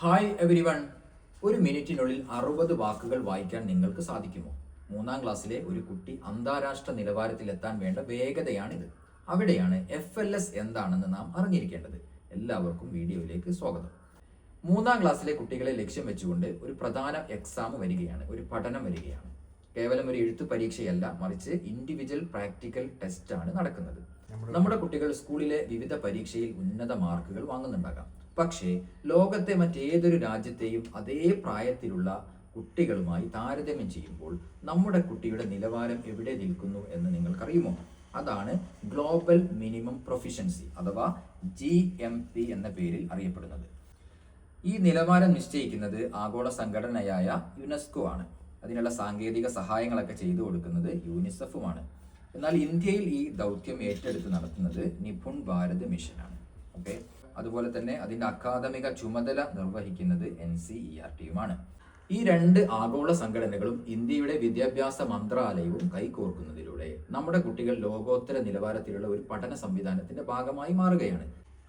Hi every one. ഒരു മിനിറ്റിനുള്ളിൽ 60 വാക്കുകൾ വായിക്കാൻ നിങ്ങൾക്ക് സാധിക്കുമോ? 3-ാം ക്ലാസ്സിലെ ഒരു കുട്ടി അന്താരാഷ്ട്ര നിലവാരത്തിലെത്താൻ വേണ്ട വേഗതയാണിത്. അവിടെയാണ് FLS എന്താണെന്ന് നാം അറിഞ്ഞിരിക്കേണ്ടത്. എല്ലാവർക്കും വീഡിയോയിലേക്ക് സ്വാഗതം. 3-ാം ക്ലാസ്സിലെ കുട്ടികളെ ലക്ഷ്യം വെച്ചുകൊണ്ട് ഒരു പ്രധാന എക്സാം വരികയാണ്, ഒരു പഠനം വരികയാണ്. കേവലം ഒരു എഴുത്തു പരീക്ഷയല്ല, മറിച്ച് ഇൻഡിവിജ്വൽ പ്രാക്ടിക്കൽ ടെസ്റ്റ് ആണ് നടക്കുന്നത്. നമ്മുടെ കുട്ടികൾ സ്കൂളിലെ വിവിധ പരീക്ഷയിൽ ഉന്നത മാർക്കുകൾ വാങ്ങുന്നുണ്ടാകാം. പക്ഷേ ലോകത്തെ മറ്റേതൊരു രാജ്യത്തെയും അതേ പ്രായത്തിലുള്ള കുട്ടികളുമായി താരതമ്യം ചെയ്യുമ്പോൾ നമ്മുടെ കുട്ടിയുടെ നിലവാരം എവിടെ നിൽക്കുന്നു എന്ന് നിങ്ങൾക്കറിയുമോ? അതാണ് ഗ്ലോബൽ മിനിമം പ്രൊഫിഷ്യൻസി അഥവാ GMP എന്ന പേരിൽ അറിയപ്പെടുന്നത്. ഈ നിലവാരം നിശ്ചയിക്കുന്നത് ആഗോള സംഘടനയായ യുനെസ്കോ ആണ്. അതിനുള്ള സാങ്കേതിക സഹായങ്ങളൊക്കെ ചെയ്തു കൊടുക്കുന്നത് യൂണിസെഫുമാണ്. എന്നാൽ ഇന്ത്യയിൽ ഈ ദൗത്യം ഏറ്റെടുത്ത് നടത്തുന്നത് നിപുൺ ഭാരത് മിഷനാണ്. ഓക്കെ, അതുപോലെ തന്നെ അതിൻ്റെ അക്കാദമിക ചുമതല നിർവഹിക്കുന്നത് NCERT-യുമാണ്. ഈ രണ്ട് ആഗോള സംഘടനകളും ഇന്ത്യയുടെ വിദ്യാഭ്യാസ മന്ത്രാലയവും കൈകോർക്കുന്നതിലൂടെ നമ്മുടെ കുട്ടികൾ ലോകോത്തര നിലവാരത്തിലുള്ള ഒരു പഠന സംവിധാനത്തിന്റെ ഭാഗമായി മാറുകയാണ്.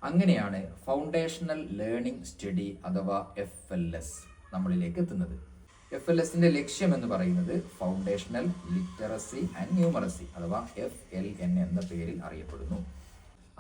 അങ്ങനെയാണ് ഫൗണ്ടേഷണൽ ലേണിംഗ് സ്റ്റഡി അഥവാ FLS നമ്മളിലേക്ക് എത്തുന്നത്. FLSന്റെ ലക്ഷ്യം എന്ന് പറയുന്നത് ഫൗണ്ടേഷണൽ ലിറ്ററസി ആൻഡ് ന്യൂമറസി അഥവാ FLN എന്ന പേരിൽ അറിയപ്പെടുന്നു.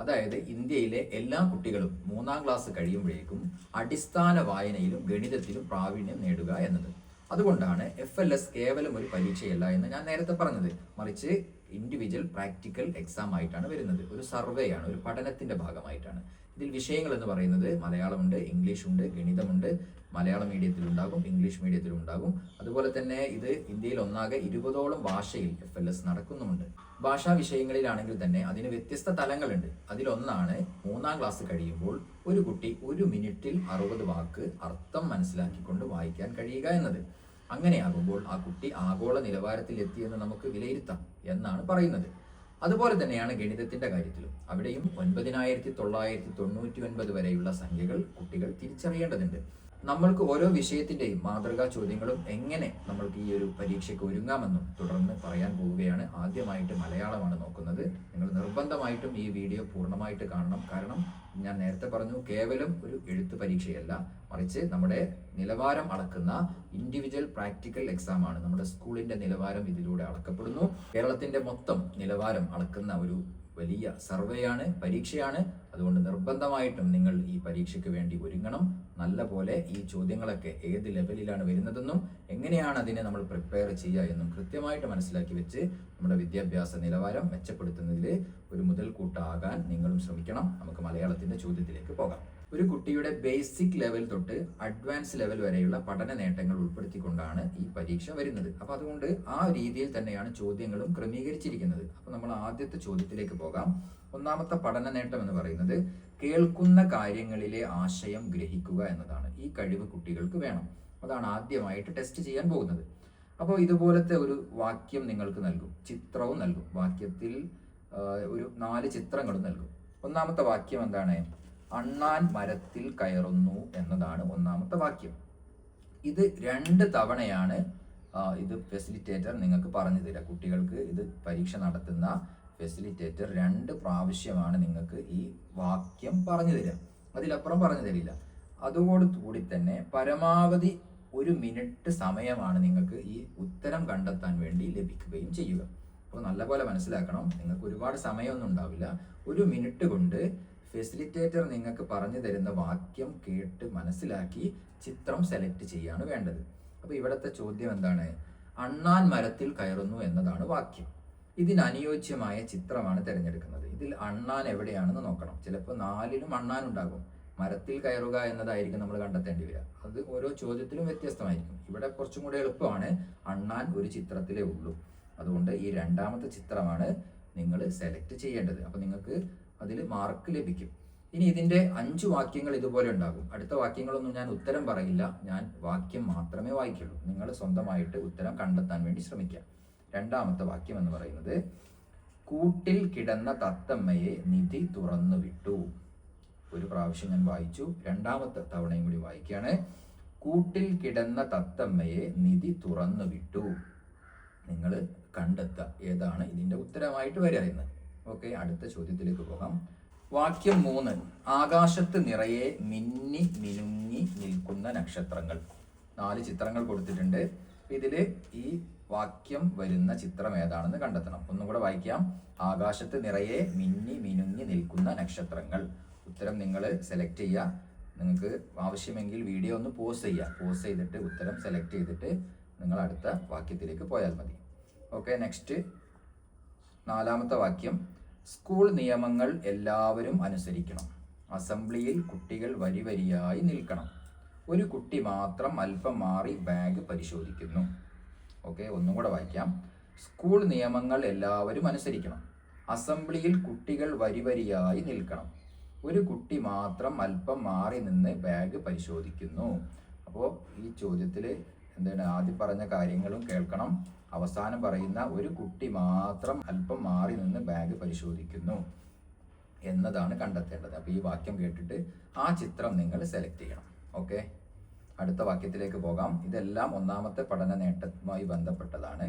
അതായത് ഇന്ത്യയിലെ എല്ലാ കുട്ടികളും 3-ാം ക്ലാസ് കഴിയുമ്പോഴേക്കും അടിസ്ഥാന വായനയിലും ഗണിതത്തിലും പ്രാവീണ്യം നേടുക എന്നത്. അതുകൊണ്ടാണ് FLS കേവലം ഒരു പരീക്ഷയല്ല എന്ന് ഞാൻ നേരത്തെ പറഞ്ഞത്, മറിച്ച് ഇൻഡിവിജ്വൽ പ്രാക്ടിക്കൽ എക്സാം ആയിട്ടാണ് വരുന്നത്. ഒരു സർവേ ആണ്, ഒരു പഠനത്തിന്റെ ഭാഗമായിട്ടാണ്. ഇതിൽ വിഷയങ്ങൾ എന്ന് പറയുന്നത് മലയാളമുണ്ട്, ഇംഗ്ലീഷുണ്ട്, ഗണിതമുണ്ട്. മലയാളം മീഡിയത്തിലുണ്ടാകും, ഇംഗ്ലീഷ് മീഡിയത്തിലുണ്ടാകും. അതുപോലെ തന്നെ ഇത് ഇന്ത്യയിൽ ഒന്നാകെ 20ഓളം ഭാഷയിൽ FLS നടക്കുന്നുമുണ്ട്. ഭാഷാ വിഷയങ്ങളിലാണെങ്കിൽ തന്നെ അതിന് വ്യത്യസ്ത തലങ്ങളുണ്ട്. അതിലൊന്നാണ് 3-ാം ക്ലാസ് കഴിയുമ്പോൾ ഒരു കുട്ടി ഒരു മിനിറ്റിൽ 60 വാക്ക് അർത്ഥം മനസ്സിലാക്കിക്കൊണ്ട് വായിക്കാൻ കഴിയുക എന്നത്. അങ്ങനെയാകുമ്പോൾ ആ കുട്ടി ആഗോള നിലവാരത്തിൽ എത്തിയെന്ന് നമുക്ക് വിലയിരുത്താം എന്നാണ് പറയുന്നത്. അതുപോലെ തന്നെയാണ് ഗണിതത്തിന്റെ കാര്യത്തിലും. അവിടെയും 9999 വരെയുള്ള സംഖ്യകൾ കുട്ടികൾ തിരിച്ചറിയേണ്ടതുണ്ട്. നമ്മൾക്ക് ഓരോ വിഷയത്തിന്റെയും മാതൃകാ ചോദ്യങ്ങളും എങ്ങനെ നമ്മൾക്ക് ഈ ഒരു പരീക്ഷയ്ക്ക് ഒരുങ്ങാമെന്നും തുടർന്ന് പറയാൻ പോവുകയാണ്. ആദ്യമായിട്ട് മലയാളമാണ് നോക്കുന്നത്. നിങ്ങൾ നിർബന്ധമായിട്ടും ഈ വീഡിയോ പൂർണ്ണമായിട്ട് കാണണം. കാരണം ഞാൻ നേരത്തെ പറഞ്ഞു, കേവലം ഒരു എഴുത്ത് പരീക്ഷയല്ല, മറിച്ച് നമ്മുടെ നിലവാരം അളക്കുന്ന ഇൻഡിവിജ്വൽ പ്രാക്ടിക്കൽ എക്സാം ആണ്. നമ്മുടെ സ്കൂളിന്റെ നിലവാരം ഇതിലൂടെ അളക്കപ്പെടുന്നു. കേരളത്തിന്റെ മൊത്തം നിലവാരം അളക്കുന്ന ഒരു വലിയ സർവേയാണ്, പരീക്ഷയാണ്. അതുകൊണ്ട് നിർബന്ധമായിട്ടും നിങ്ങൾ ഈ പരീക്ഷയ്ക്ക് വേണ്ടി ഒരുങ്ങണം. നല്ല പോലെ ഈ ചോദ്യങ്ങളൊക്കെ ഏത് ലെവലിലാണ് വരുന്നതെന്നും എങ്ങനെയാണ് അതിനെ നമ്മൾ പ്രിപ്പയർ ചെയ്യുക എന്നും കൃത്യമായിട്ട് മനസ്സിലാക്കി വെച്ച് നമ്മുടെ വിദ്യാഭ്യാസ നിലവാരം മെച്ചപ്പെടുത്തുന്നതിൽ ഒരു മുതൽക്കൂട്ടാകാൻ നിങ്ങളും ശ്രമിക്കണം. നമുക്ക് മലയാളത്തിന്റെ ചോദ്യത്തിലേക്ക് പോകാം. ഒരു കുട്ടിയുടെ ബേസിക് ലെവൽ തൊട്ട് അഡ്വാൻസ് ലെവൽ വരെയുള്ള പഠന നേട്ടങ്ങൾ ഉൾപ്പെടുത്തിക്കൊണ്ടാണ് ഈ പരീക്ഷ വരുന്നത്. അപ്പൊ അതുകൊണ്ട് ആ രീതിയിൽ തന്നെയാണ് ചോദ്യങ്ങളും ക്രമീകരിച്ചിരിക്കുന്നത്. അപ്പൊ നമ്മൾ ആദ്യത്തെ ചോദ്യത്തിലേക്ക് പോകാം. ഒന്നാമത്തെ പഠന നേട്ടം എന്ന് പറയുന്നത് കേൾക്കുന്ന കാര്യങ്ങളിലെ ആശയം ഗ്രഹിക്കുക എന്നതാണ്. ഈ കഴിവ് കുട്ടികൾക്ക് വേണം. അതാണ് ആദ്യമായിട്ട് ടെസ്റ്റ് ചെയ്യാൻ പോകുന്നത്. അപ്പോൾ ഇതുപോലത്തെ ഒരു വാക്യം നിങ്ങൾക്ക് നൽകും, ചിത്രവും നൽകും. വാക്യത്തിൽ ഒരു 4 ചിത്രങ്ങളും നൽകും. ഒന്നാമത്തെ വാക്യം എന്താണ്? അണ്ണാൻ മരത്തിൽ കയറുന്നു എന്നതാണ് ഒന്നാമത്തെ വാക്യം. ഇത് 2 തവണയാണ് ഇത് ഫെസിലിറ്റേറ്റർ നിങ്ങൾക്ക് പറഞ്ഞു തരിക. കുട്ടികൾക്ക് ഇത് പരീക്ഷ നടത്തുന്ന ഫെസിലിറ്റേറ്റർ 2 പ്രാവശ്യമാണ് നിങ്ങൾക്ക് ഈ വാക്യം പറഞ്ഞു തരിക. അതിലപ്പുറം പറഞ്ഞു തരില്ല. അതോടുകൂടി തന്നെ പരമാവധി 1 മിനിറ്റ് സമയമാണ് നിങ്ങൾക്ക് ഈ ഉത്തരം കണ്ടെത്താൻ വേണ്ടി ലഭിക്കുകയും ചെയ്യുക. അപ്പോൾ നല്ലപോലെ മനസ്സിലാക്കണം, നിങ്ങൾക്ക് ഒരുപാട് സമയമൊന്നും ഉണ്ടാവില്ല. 1 മിനിറ്റ് കൊണ്ട് ഫെസിലിറ്റേറ്റർ നിങ്ങൾക്ക് പറഞ്ഞു തരുന്ന വാക്യം കേട്ട് മനസ്സിലാക്കി ചിത്രം സെലക്ട് ചെയ്യാണ് വേണ്ടത്. അപ്പോൾ ഇവിടുത്തെ ചോദ്യം എന്താണ്? അണ്ണാൻ മരത്തിൽ കയറുന്നു എന്നതാണ് വാക്യം. ഇതിന് അനുയോജ്യമായ ചിത്രമാണ് തിരഞ്ഞെടുക്കുന്നത്. ഇതിൽ അണ്ണാൻ എവിടെയാണെന്ന് നോക്കണം. ചിലപ്പോൾ 4ലും അണ്ണാൻ ഉണ്ടാകും. മരത്തിൽ കയറുക എന്നതായിരിക്കും നമ്മൾ കണ്ടെത്തേണ്ടി വരിക. അത് ഓരോ ചോദ്യത്തിലും വ്യത്യസ്തമായിരിക്കും. ഇവിടെ കുറച്ചും കൂടെ എളുപ്പമാണ്. അണ്ണാൻ ഒരു ചിത്രത്തിലേ ഉള്ളൂ. അതുകൊണ്ട് ഈ 2ാമത്തെ ചിത്രമാണ് നിങ്ങൾ സെലക്ട് ചെയ്യേണ്ടത്. അപ്പോൾ നിങ്ങൾക്ക് അതിൽ മാർക്ക് ലഭിക്കും. ഇനി ഇതിന്റെ 5 വാക്യങ്ങൾ ഇതുപോലെ ഉണ്ടാകും. അടുത്ത വാക്യങ്ങളൊന്നും ഞാൻ ഉത്തരം പറയില്ല, ഞാൻ വാക്യം മാത്രമേ വായിക്കുള്ളൂ. നിങ്ങൾ സ്വന്തമായിട്ട് ഉത്തരം കണ്ടെത്താൻ വേണ്ടി ശ്രമിക്കുക. 2ാമത്തെ വാക്യം എന്ന് പറയുന്നത് കൂട്ടിൽ കിടന്ന തത്തമ്മയെ നിധി തുറന്നു വിട്ടു. ഒരു പ്രാവശ്യം ഞാൻ വായിച്ചു, 2ാമത്തെ തവണയും കൂടി വായിക്കുകയാണ്. കൂട്ടിൽ കിടന്ന തത്തമ്മയെ നിധി തുറന്നു വിട്ടു. നിങ്ങൾ കണ്ടെത്തുക ഏതാണ് ഇതിന്റെ ഉത്തരമായിട്ട് വരിക എന്ന്. ഓക്കെ, അടുത്ത ചോദ്യത്തിലേക്ക് പോകാം. വാക്യം 3. ആകാശത്ത് നിറയെ മിന്നി മിനുങ്ങി നിൽക്കുന്ന നക്ഷത്രങ്ങൾ. 4 ചിത്രങ്ങൾ കൊടുത്തിട്ടുണ്ട്. ഇതിൽ ഈ വാക്യം വരുന്ന ചിത്രം ഏതാണെന്ന് കണ്ടെത്തണം. ഒന്നും കൂടെ വായിക്കാം. ആകാശത്ത് നിറയെ മിന്നി മിനുങ്ങി നിൽക്കുന്ന നക്ഷത്രങ്ങൾ. ഉത്തരം നിങ്ങൾ സെലക്ട് ചെയ്യുക. നിങ്ങൾക്ക് ആവശ്യമെങ്കിൽ വീഡിയോ ഒന്ന് പോസ് ചെയ്യുക. പോസ് ചെയ്തിട്ട് ഉത്തരം സെലക്ട് ചെയ്തിട്ട് നിങ്ങൾ അടുത്ത വാക്യത്തിലേക്ക് പോയാൽ മതി. ഓക്കെ, നെക്സ്റ്റ് 4-ാമത്തെ വാക്യം. സ്കൂൾ നിയമങ്ങൾ എല്ലാവരും അനുസരിക്കണം. അസംബ്ലിയിൽ കുട്ടികൾ വരി വരിയായി നിൽക്കണം. ഒരു കുട്ടി മാത്രം അല്പം മാറി ബാഗ് പരിശോധിക്കുന്നു. ഓക്കെ, ഒന്നും കൂടെ വായിക്കാം. സ്കൂൾ നിയമങ്ങൾ എല്ലാവരും അനുസരിക്കണം. അസംബ്ലിയിൽ കുട്ടികൾ വരി വരിയായി നിൽക്കണം. ഒരു കുട്ടി മാത്രം അല്പം മാറി നിന്ന് ബാഗ് പരിശോധിക്കുന്നു. അപ്പോൾ ഈ ചോദ്യത്തിൽ എന്താണ് ആദ്യം പറഞ്ഞ കാര്യങ്ങളും കേൾക്കണം. അവസാനം പറയുന്ന ഒരു കുട്ടി മാത്രം അല്പം മാറി നിന്ന് ബാഗ് പരിശോധിക്കുന്നു എന്നതാണ് കണ്ടെത്തേണ്ടത്. അപ്പോൾ ഈ വാക്യം കേട്ടിട്ട് ആ ചിത്രം നിങ്ങൾ സെലക്ട് ചെയ്യണം. ഓക്കെ, അടുത്ത വാക്യത്തിലേക്ക് പോകാം. ഇതെല്ലാം 1-ാമത്തെ പഠന നേട്ടവുമായി ബന്ധപ്പെട്ടതാണ്.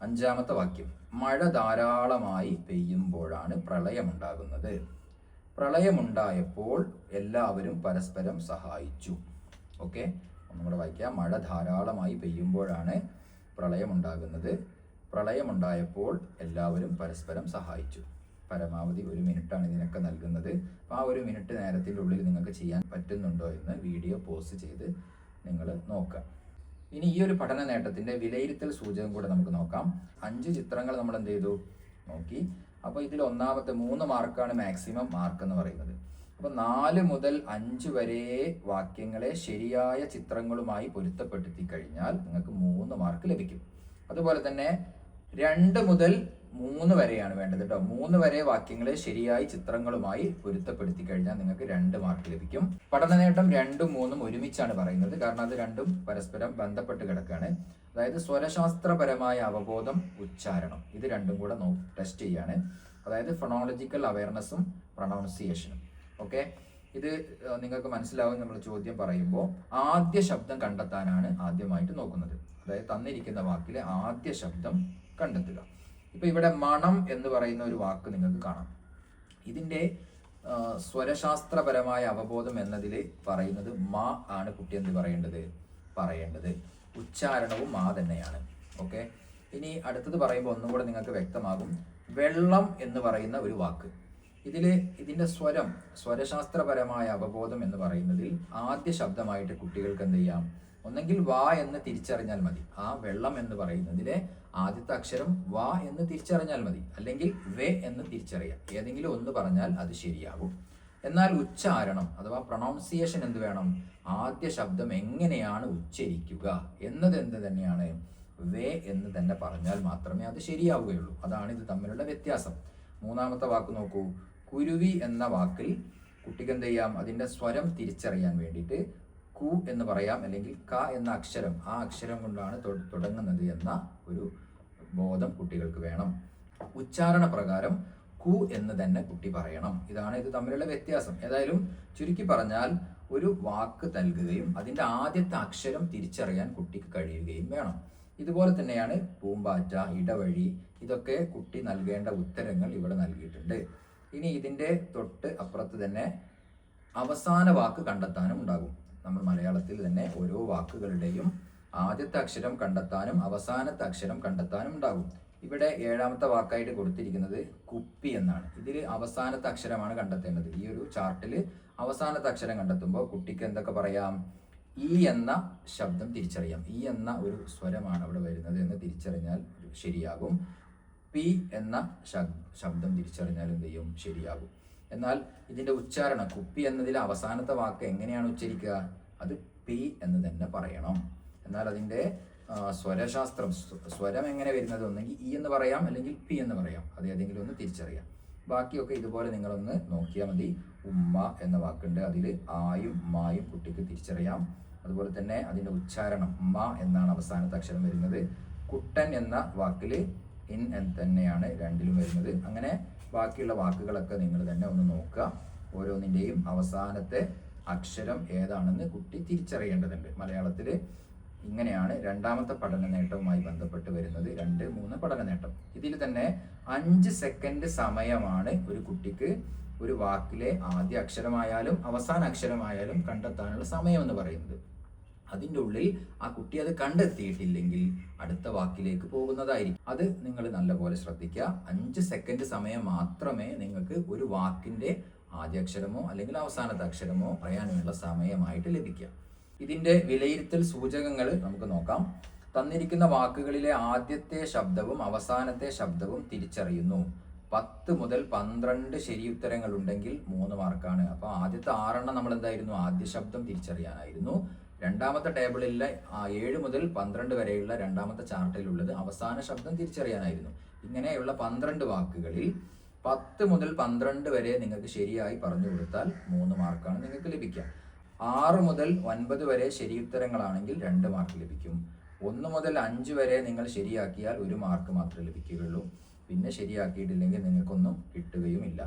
5-ാമത്തെ വാക്യം. മഴ ധാരാളമായി പെയ്യുമ്പോഴാണ് പ്രളയമുണ്ടാകുന്നത്. പ്രളയമുണ്ടായപ്പോൾ എല്ലാവരും പരസ്പരം സഹായിച്ചു. ഓക്കെ, ഒന്നും കൂടെ വായിക്കാം. മഴ ധാരാളമായി പെയ്യുമ്പോഴാണ് പ്രളയമുണ്ടാകുന്നത്. പ്രളയമുണ്ടായപ്പോൾ എല്ലാവരും പരസ്പരം സഹായിച്ചു. പരമാവധി 1 മിനിറ്റാണ് ഇതിനൊക്കെ നൽകുന്നത്. അപ്പോൾ ആ 1 മിനിറ്റ് നേരത്തിൻ്റെ ഉള്ളിൽ നിങ്ങൾക്ക് ചെയ്യാൻ പറ്റുന്നുണ്ടോ എന്ന് വീഡിയോ പോസ്റ്റ് ചെയ്ത് നിങ്ങൾ നോക്കുക. ഇനി ഈ ഒരു പഠന നേട്ടത്തിൻ്റെ വിലയിരുത്തൽ സൂചകം കൂടെ നമുക്ക് നോക്കാം. 5 ചിത്രങ്ങൾ നമ്മൾ എന്ത് ചെയ്തു നോക്കി. അപ്പോൾ ഇതിൽ 1-ാമത്തെ 3 മാർക്കാണ് മാക്സിമം മാർക്ക് എന്ന് പറയുന്നത്. അപ്പോൾ 4 മുതൽ 5 വരെ വാക്യങ്ങളെ ശരിയായ ചിത്രങ്ങളുമായി പൊരുത്തപ്പെടുത്തി കഴിഞ്ഞാൽ നിങ്ങൾക്ക് 3 മാർക്ക് ലഭിക്കും. അതുപോലെ തന്നെ 2 മുതൽ 3 വരെയാണ് വേണ്ടത് കേട്ടോ. 3 വരെ വാക്യങ്ങളെ ശരിയായി ചിത്രങ്ങളുമായി പൊരുത്തപ്പെടുത്തി കഴിഞ്ഞാൽ നിങ്ങൾക്ക് 2 മാർക്ക് ലഭിക്കും. പഠന നേട്ടം 2ഉം 3ഉം ഒരുമിച്ചാണ് പറയുന്നത്. കാരണം അത് രണ്ടും പരസ്പരം ബന്ധപ്പെട്ട് കിടക്കുകയാണ്. അതായത് സ്വരശാസ്ത്രപരമായ അവബോധം, ഉച്ചാരണം, ഇത് രണ്ടും കൂടെ ടെസ്റ്റ് ചെയ്യാണ്. അതായത് ഫൊണോളജിക്കൽ അവയർനെസ്സും പ്രൊണൗൺസിയേഷനും. ഓക്കെ, ഇത് നിങ്ങൾക്ക് മനസ്സിലാവും. നമ്മൾ ചോദ്യം പറയുമ്പോൾ ആദ്യ ശബ്ദം കണ്ടെത്താനാണ് ആദ്യമായിട്ട് നോക്കുന്നത്. അതായത് തന്നിരിക്കുന്ന വാക്കിലെ ആദ്യ ശബ്ദം കണ്ടെത്തുക. ഇപ്പൊ ഇവിടെ മണം എന്ന് പറയുന്ന ഒരു വാക്ക് നിങ്ങൾക്ക് കാണാം. ഇതിന്റെ സ്വരശാസ്ത്രപരമായ അവബോധം എന്നതിൽ പറയുന്നത് മാ ആണ് കുട്ടി എന്ത് പറയേണ്ടത്. ഉച്ചാരണവും മാ തന്നെയാണ്. ഓക്കെ, ഇനി അടുത്തത് പറയുമ്പോൾ ഒന്നും കൂടെ നിങ്ങൾക്ക് വ്യക്തമാകും. വെള്ളം എന്ന് പറയുന്ന ഒരു വാക്ക്, ഇതിന്റെ സ്വരശാസ്ത്രപരമായ അവബോധം എന്ന് പറയുന്നതിൽ ആദ്യ ശബ്ദമായിട്ട് കുട്ടികൾക്ക് എന്ത് ചെയ്യാം, ഒന്നെങ്കിൽ വാ എന്ന് തിരിച്ചറിഞ്ഞാൽ മതി. ആ വെള്ളം എന്ന് പറയുന്നതിലെ ആദ്യത്തെ അക്ഷരം വാ എന്ന് തിരിച്ചറിഞ്ഞാൽ മതി, അല്ലെങ്കിൽ വെ എന്ന് തിരിച്ചറിയാം. ഏതെങ്കിലും ഒന്ന് പറഞ്ഞാൽ അത് ശരിയാകും. എന്നാൽ ഉച്ചാരണം അഥവാ പ്രൊണൗൺസിയേഷൻ എന്ത് വേണം, ആദ്യ ശബ്ദം എങ്ങനെയാണ് ഉച്ചരിക്കുക എന്നത് എന്ത് തന്നെയാണ്, വേ എന്ന് തന്നെ പറഞ്ഞാൽ മാത്രമേ അത് ശരിയാവുകയുള്ളൂ. അതാണ് ഇത് തമ്മിലുള്ള വ്യത്യാസം. 3-ാമത്തെ വാക്ക് നോക്കൂ. കുരുവി എന്ന വാക്കിൽ കുട്ടിക്ക് എന്ത് ചെയ്യാം, അതിൻ്റെ സ്വരം തിരിച്ചറിയാൻ വേണ്ടിയിട്ട് കു എന്ന് പറയാം, അല്ലെങ്കിൽ ക എന്ന അക്ഷരം, ആ അക്ഷരം കൊണ്ടാണ് തുടങ്ങുന്നത് എന്ന ഒരു ബോധം കുട്ടികൾക്ക് വേണം. ഉച്ചാരണ പ്രകാരം കു എന്ന് തന്നെ കുട്ടി പറയണം. ഇതാണ് ഇത് തമ്മിലുള്ള വ്യത്യാസം. ഏതായാലും ചുരുക്കി പറഞ്ഞാൽ ഒരു വാക്ക് നൽകുകയും അതിൻ്റെ ആദ്യത്തെ അക്ഷരം തിരിച്ചറിയാൻ കുട്ടിക്ക് കഴിയുകയും വേണം. ഇതുപോലെ തന്നെയാണ് പൂമ്പാറ്റ, ഇടവഴി, ഇതൊക്കെ കുട്ടി നൽകേണ്ട ഉത്തരങ്ങൾ ഇവിടെ നൽകിയിട്ടുണ്ട്. ഇനി ഇതിൻ്റെ തൊട്ട് അപ്പുറത്ത് തന്നെ അവസാന വാക്ക് കണ്ടെത്താനും ഉണ്ടാകും. നമ്മൾ മലയാളത്തിൽ തന്നെ ഓരോ വാക്കുകളുടെയും ആദ്യത്തെ അക്ഷരം കണ്ടെത്താനും അവസാനത്തെ അക്ഷരം കണ്ടെത്താനും ഉണ്ടാകും. ഇവിടെ 7-ാമത്തെ വാക്കായിട്ട് കൊടുത്തിരിക്കുന്നത് കുപ്പി എന്നാണ്. ഇതിൽ അവസാനത്തെ അക്ഷരമാണ് കണ്ടെത്തേണ്ടത്. ഈ ഒരു ചാർട്ടിൽ അവസാനത്തെ അക്ഷരം കണ്ടെത്തുമ്പോൾ കുട്ടിക്ക് എന്തൊക്കെ പറയാം, ഈ എന്ന ശബ്ദം തിരിച്ചറിയാം. ഈ എന്ന ഒരു സ്വരമാണ് അവിടെ വരുന്നത് എന്ന് തിരിച്ചറിഞ്ഞാൽ ശരിയാകും. പി എന്ന ശബ്ദം തിരിച്ചറിഞ്ഞാൽ എന്ത് ചെയ്യും, ശരിയാകും. എന്നാൽ ഇതിൻ്റെ ഉച്ചാരണം, കുപ്പി എന്നതിൽ അവസാനത്തെ വാക്ക് എങ്ങനെയാണ് ഉച്ചരിക്കുക, അത് പി എന്ന് തന്നെ പറയണം. എന്നാൽ അതിൻ്റെ സ്വരശാസ്ത്രം, സ്വരം എങ്ങനെ വരുന്നത്, ഒന്നെങ്കിൽ ഇ എന്ന് പറയാം, അല്ലെങ്കിൽ പി എന്ന് പറയാം. അത് ഏതെങ്കിലും ഒന്ന് തിരിച്ചറിയാം. ബാക്കിയൊക്കെ ഇതുപോലെ നിങ്ങളൊന്ന് നോക്കിയാൽ മതി. ഉമ്മ എന്ന വാക്കുണ്ട്, അതിൽ ആയും മായും കുട്ടിക്ക് തിരിച്ചറിയാം. അതുപോലെ തന്നെ അതിൻ്റെ ഉച്ചാരണം മ എന്നാണ് അവസാനത്തെ അക്ഷരം വരുന്നത്. കുട്ടൻ എന്ന വാക്കിൽ ഇൻ എന്ന് തന്നെയാണ് രണ്ടിലും വരുന്നത്. അങ്ങനെ ബാക്കിയുള്ള വാക്കുകളൊക്കെ നിങ്ങൾ തന്നെ ഒന്ന് നോക്കുക. ഓരോന്നിൻ്റെയും അവസാനത്തെ അക്ഷരം ഏതാണെന്ന് കുട്ടി തിരിച്ചറിയേണ്ടതുണ്ട്. മലയാളത്തിൽ ഇങ്ങനെയാണ് 2-ാമത്തെ പഠന നേട്ടവുമായി ബന്ധപ്പെട്ട് വരുന്നത്. 2, 3 പഠന നേട്ടം. ഇതിൽ തന്നെ 5 സെക്കൻഡ് സമയമാണ് ഒരു കുട്ടിക്ക് ഒരു വാക്കിലെ ആദ്യ അക്ഷരമായാലും അവസാന അക്ഷരമായാലും കണ്ടെത്താനുള്ള സമയം എന്ന് പറയുന്നത്. അതിൻ്റെ ഉള്ളിൽ ആ കുട്ടി അത് കണ്ടെത്തിയിട്ടില്ലെങ്കിൽ അടുത്ത വാക്കിലേക്ക് പോകുന്നതായിരിക്കും. അത് നിങ്ങൾ നല്ലപോലെ ശ്രദ്ധിക്കുക. 5 സെക്കൻഡ് സമയം മാത്രമേ നിങ്ങൾക്ക് ഒരു വാക്കിൻ്റെ ആദ്യ അക്ഷരമോ അല്ലെങ്കിൽ അവസാനത്തെ അക്ഷരമോ പറയാനുള്ള സമയമായിട്ട് ലഭിക്കുക. ഇതിൻ്റെ വിലയിരുത്തൽ സൂചകങ്ങൾ നമുക്ക് നോക്കാം. തന്നിരിക്കുന്ന വാക്കുകളിലെ ആദ്യത്തെ ശബ്ദവും അവസാനത്തെ ശബ്ദവും തിരിച്ചറിയുന്നു. 10 മുതൽ 12 ശരിയുത്തരങ്ങൾ ഉണ്ടെങ്കിൽ 3 മാർക്കാണ്. അപ്പോൾ ആദ്യത്തെ 6 നമ്മൾ എന്തായിരുന്നു? ആദ്യ ശബ്ദം തിരിച്ചറിയാനായിരുന്നു. രണ്ടാമത്തെ ടേബിളിലെ 7 മുതൽ 12 വരെയുള്ള രണ്ടാമത്തെ ചാർട്ടിലുള്ളത് അവസാന ശബ്ദം തിരിച്ചറിയാനായിരുന്നു. ഇങ്ങനെയുള്ള 12 വാക്കുകളിൽ 10 മുതൽ 12 വരെ നിങ്ങൾക്ക് ശരിയായി പറഞ്ഞു കൊടുത്താൽ 3 മാർക്കാണ് നിങ്ങൾക്ക് ലഭിക്കുക. 6 മുതൽ 9 വരെ ശരിയുത്തരങ്ങളാണെങ്കിൽ 2 മാർക്ക് ലഭിക്കും. 1 മുതൽ 5 വരെ നിങ്ങൾ ശരിയാക്കിയാൽ 1 മാർക്ക് മാത്രമേ ലഭിക്കുകയുള്ളൂ. പിന്നെ ശരിയാക്കിയിട്ടില്ലെങ്കിൽ നിങ്ങൾക്കൊന്നും കിട്ടുകയുമില്ല.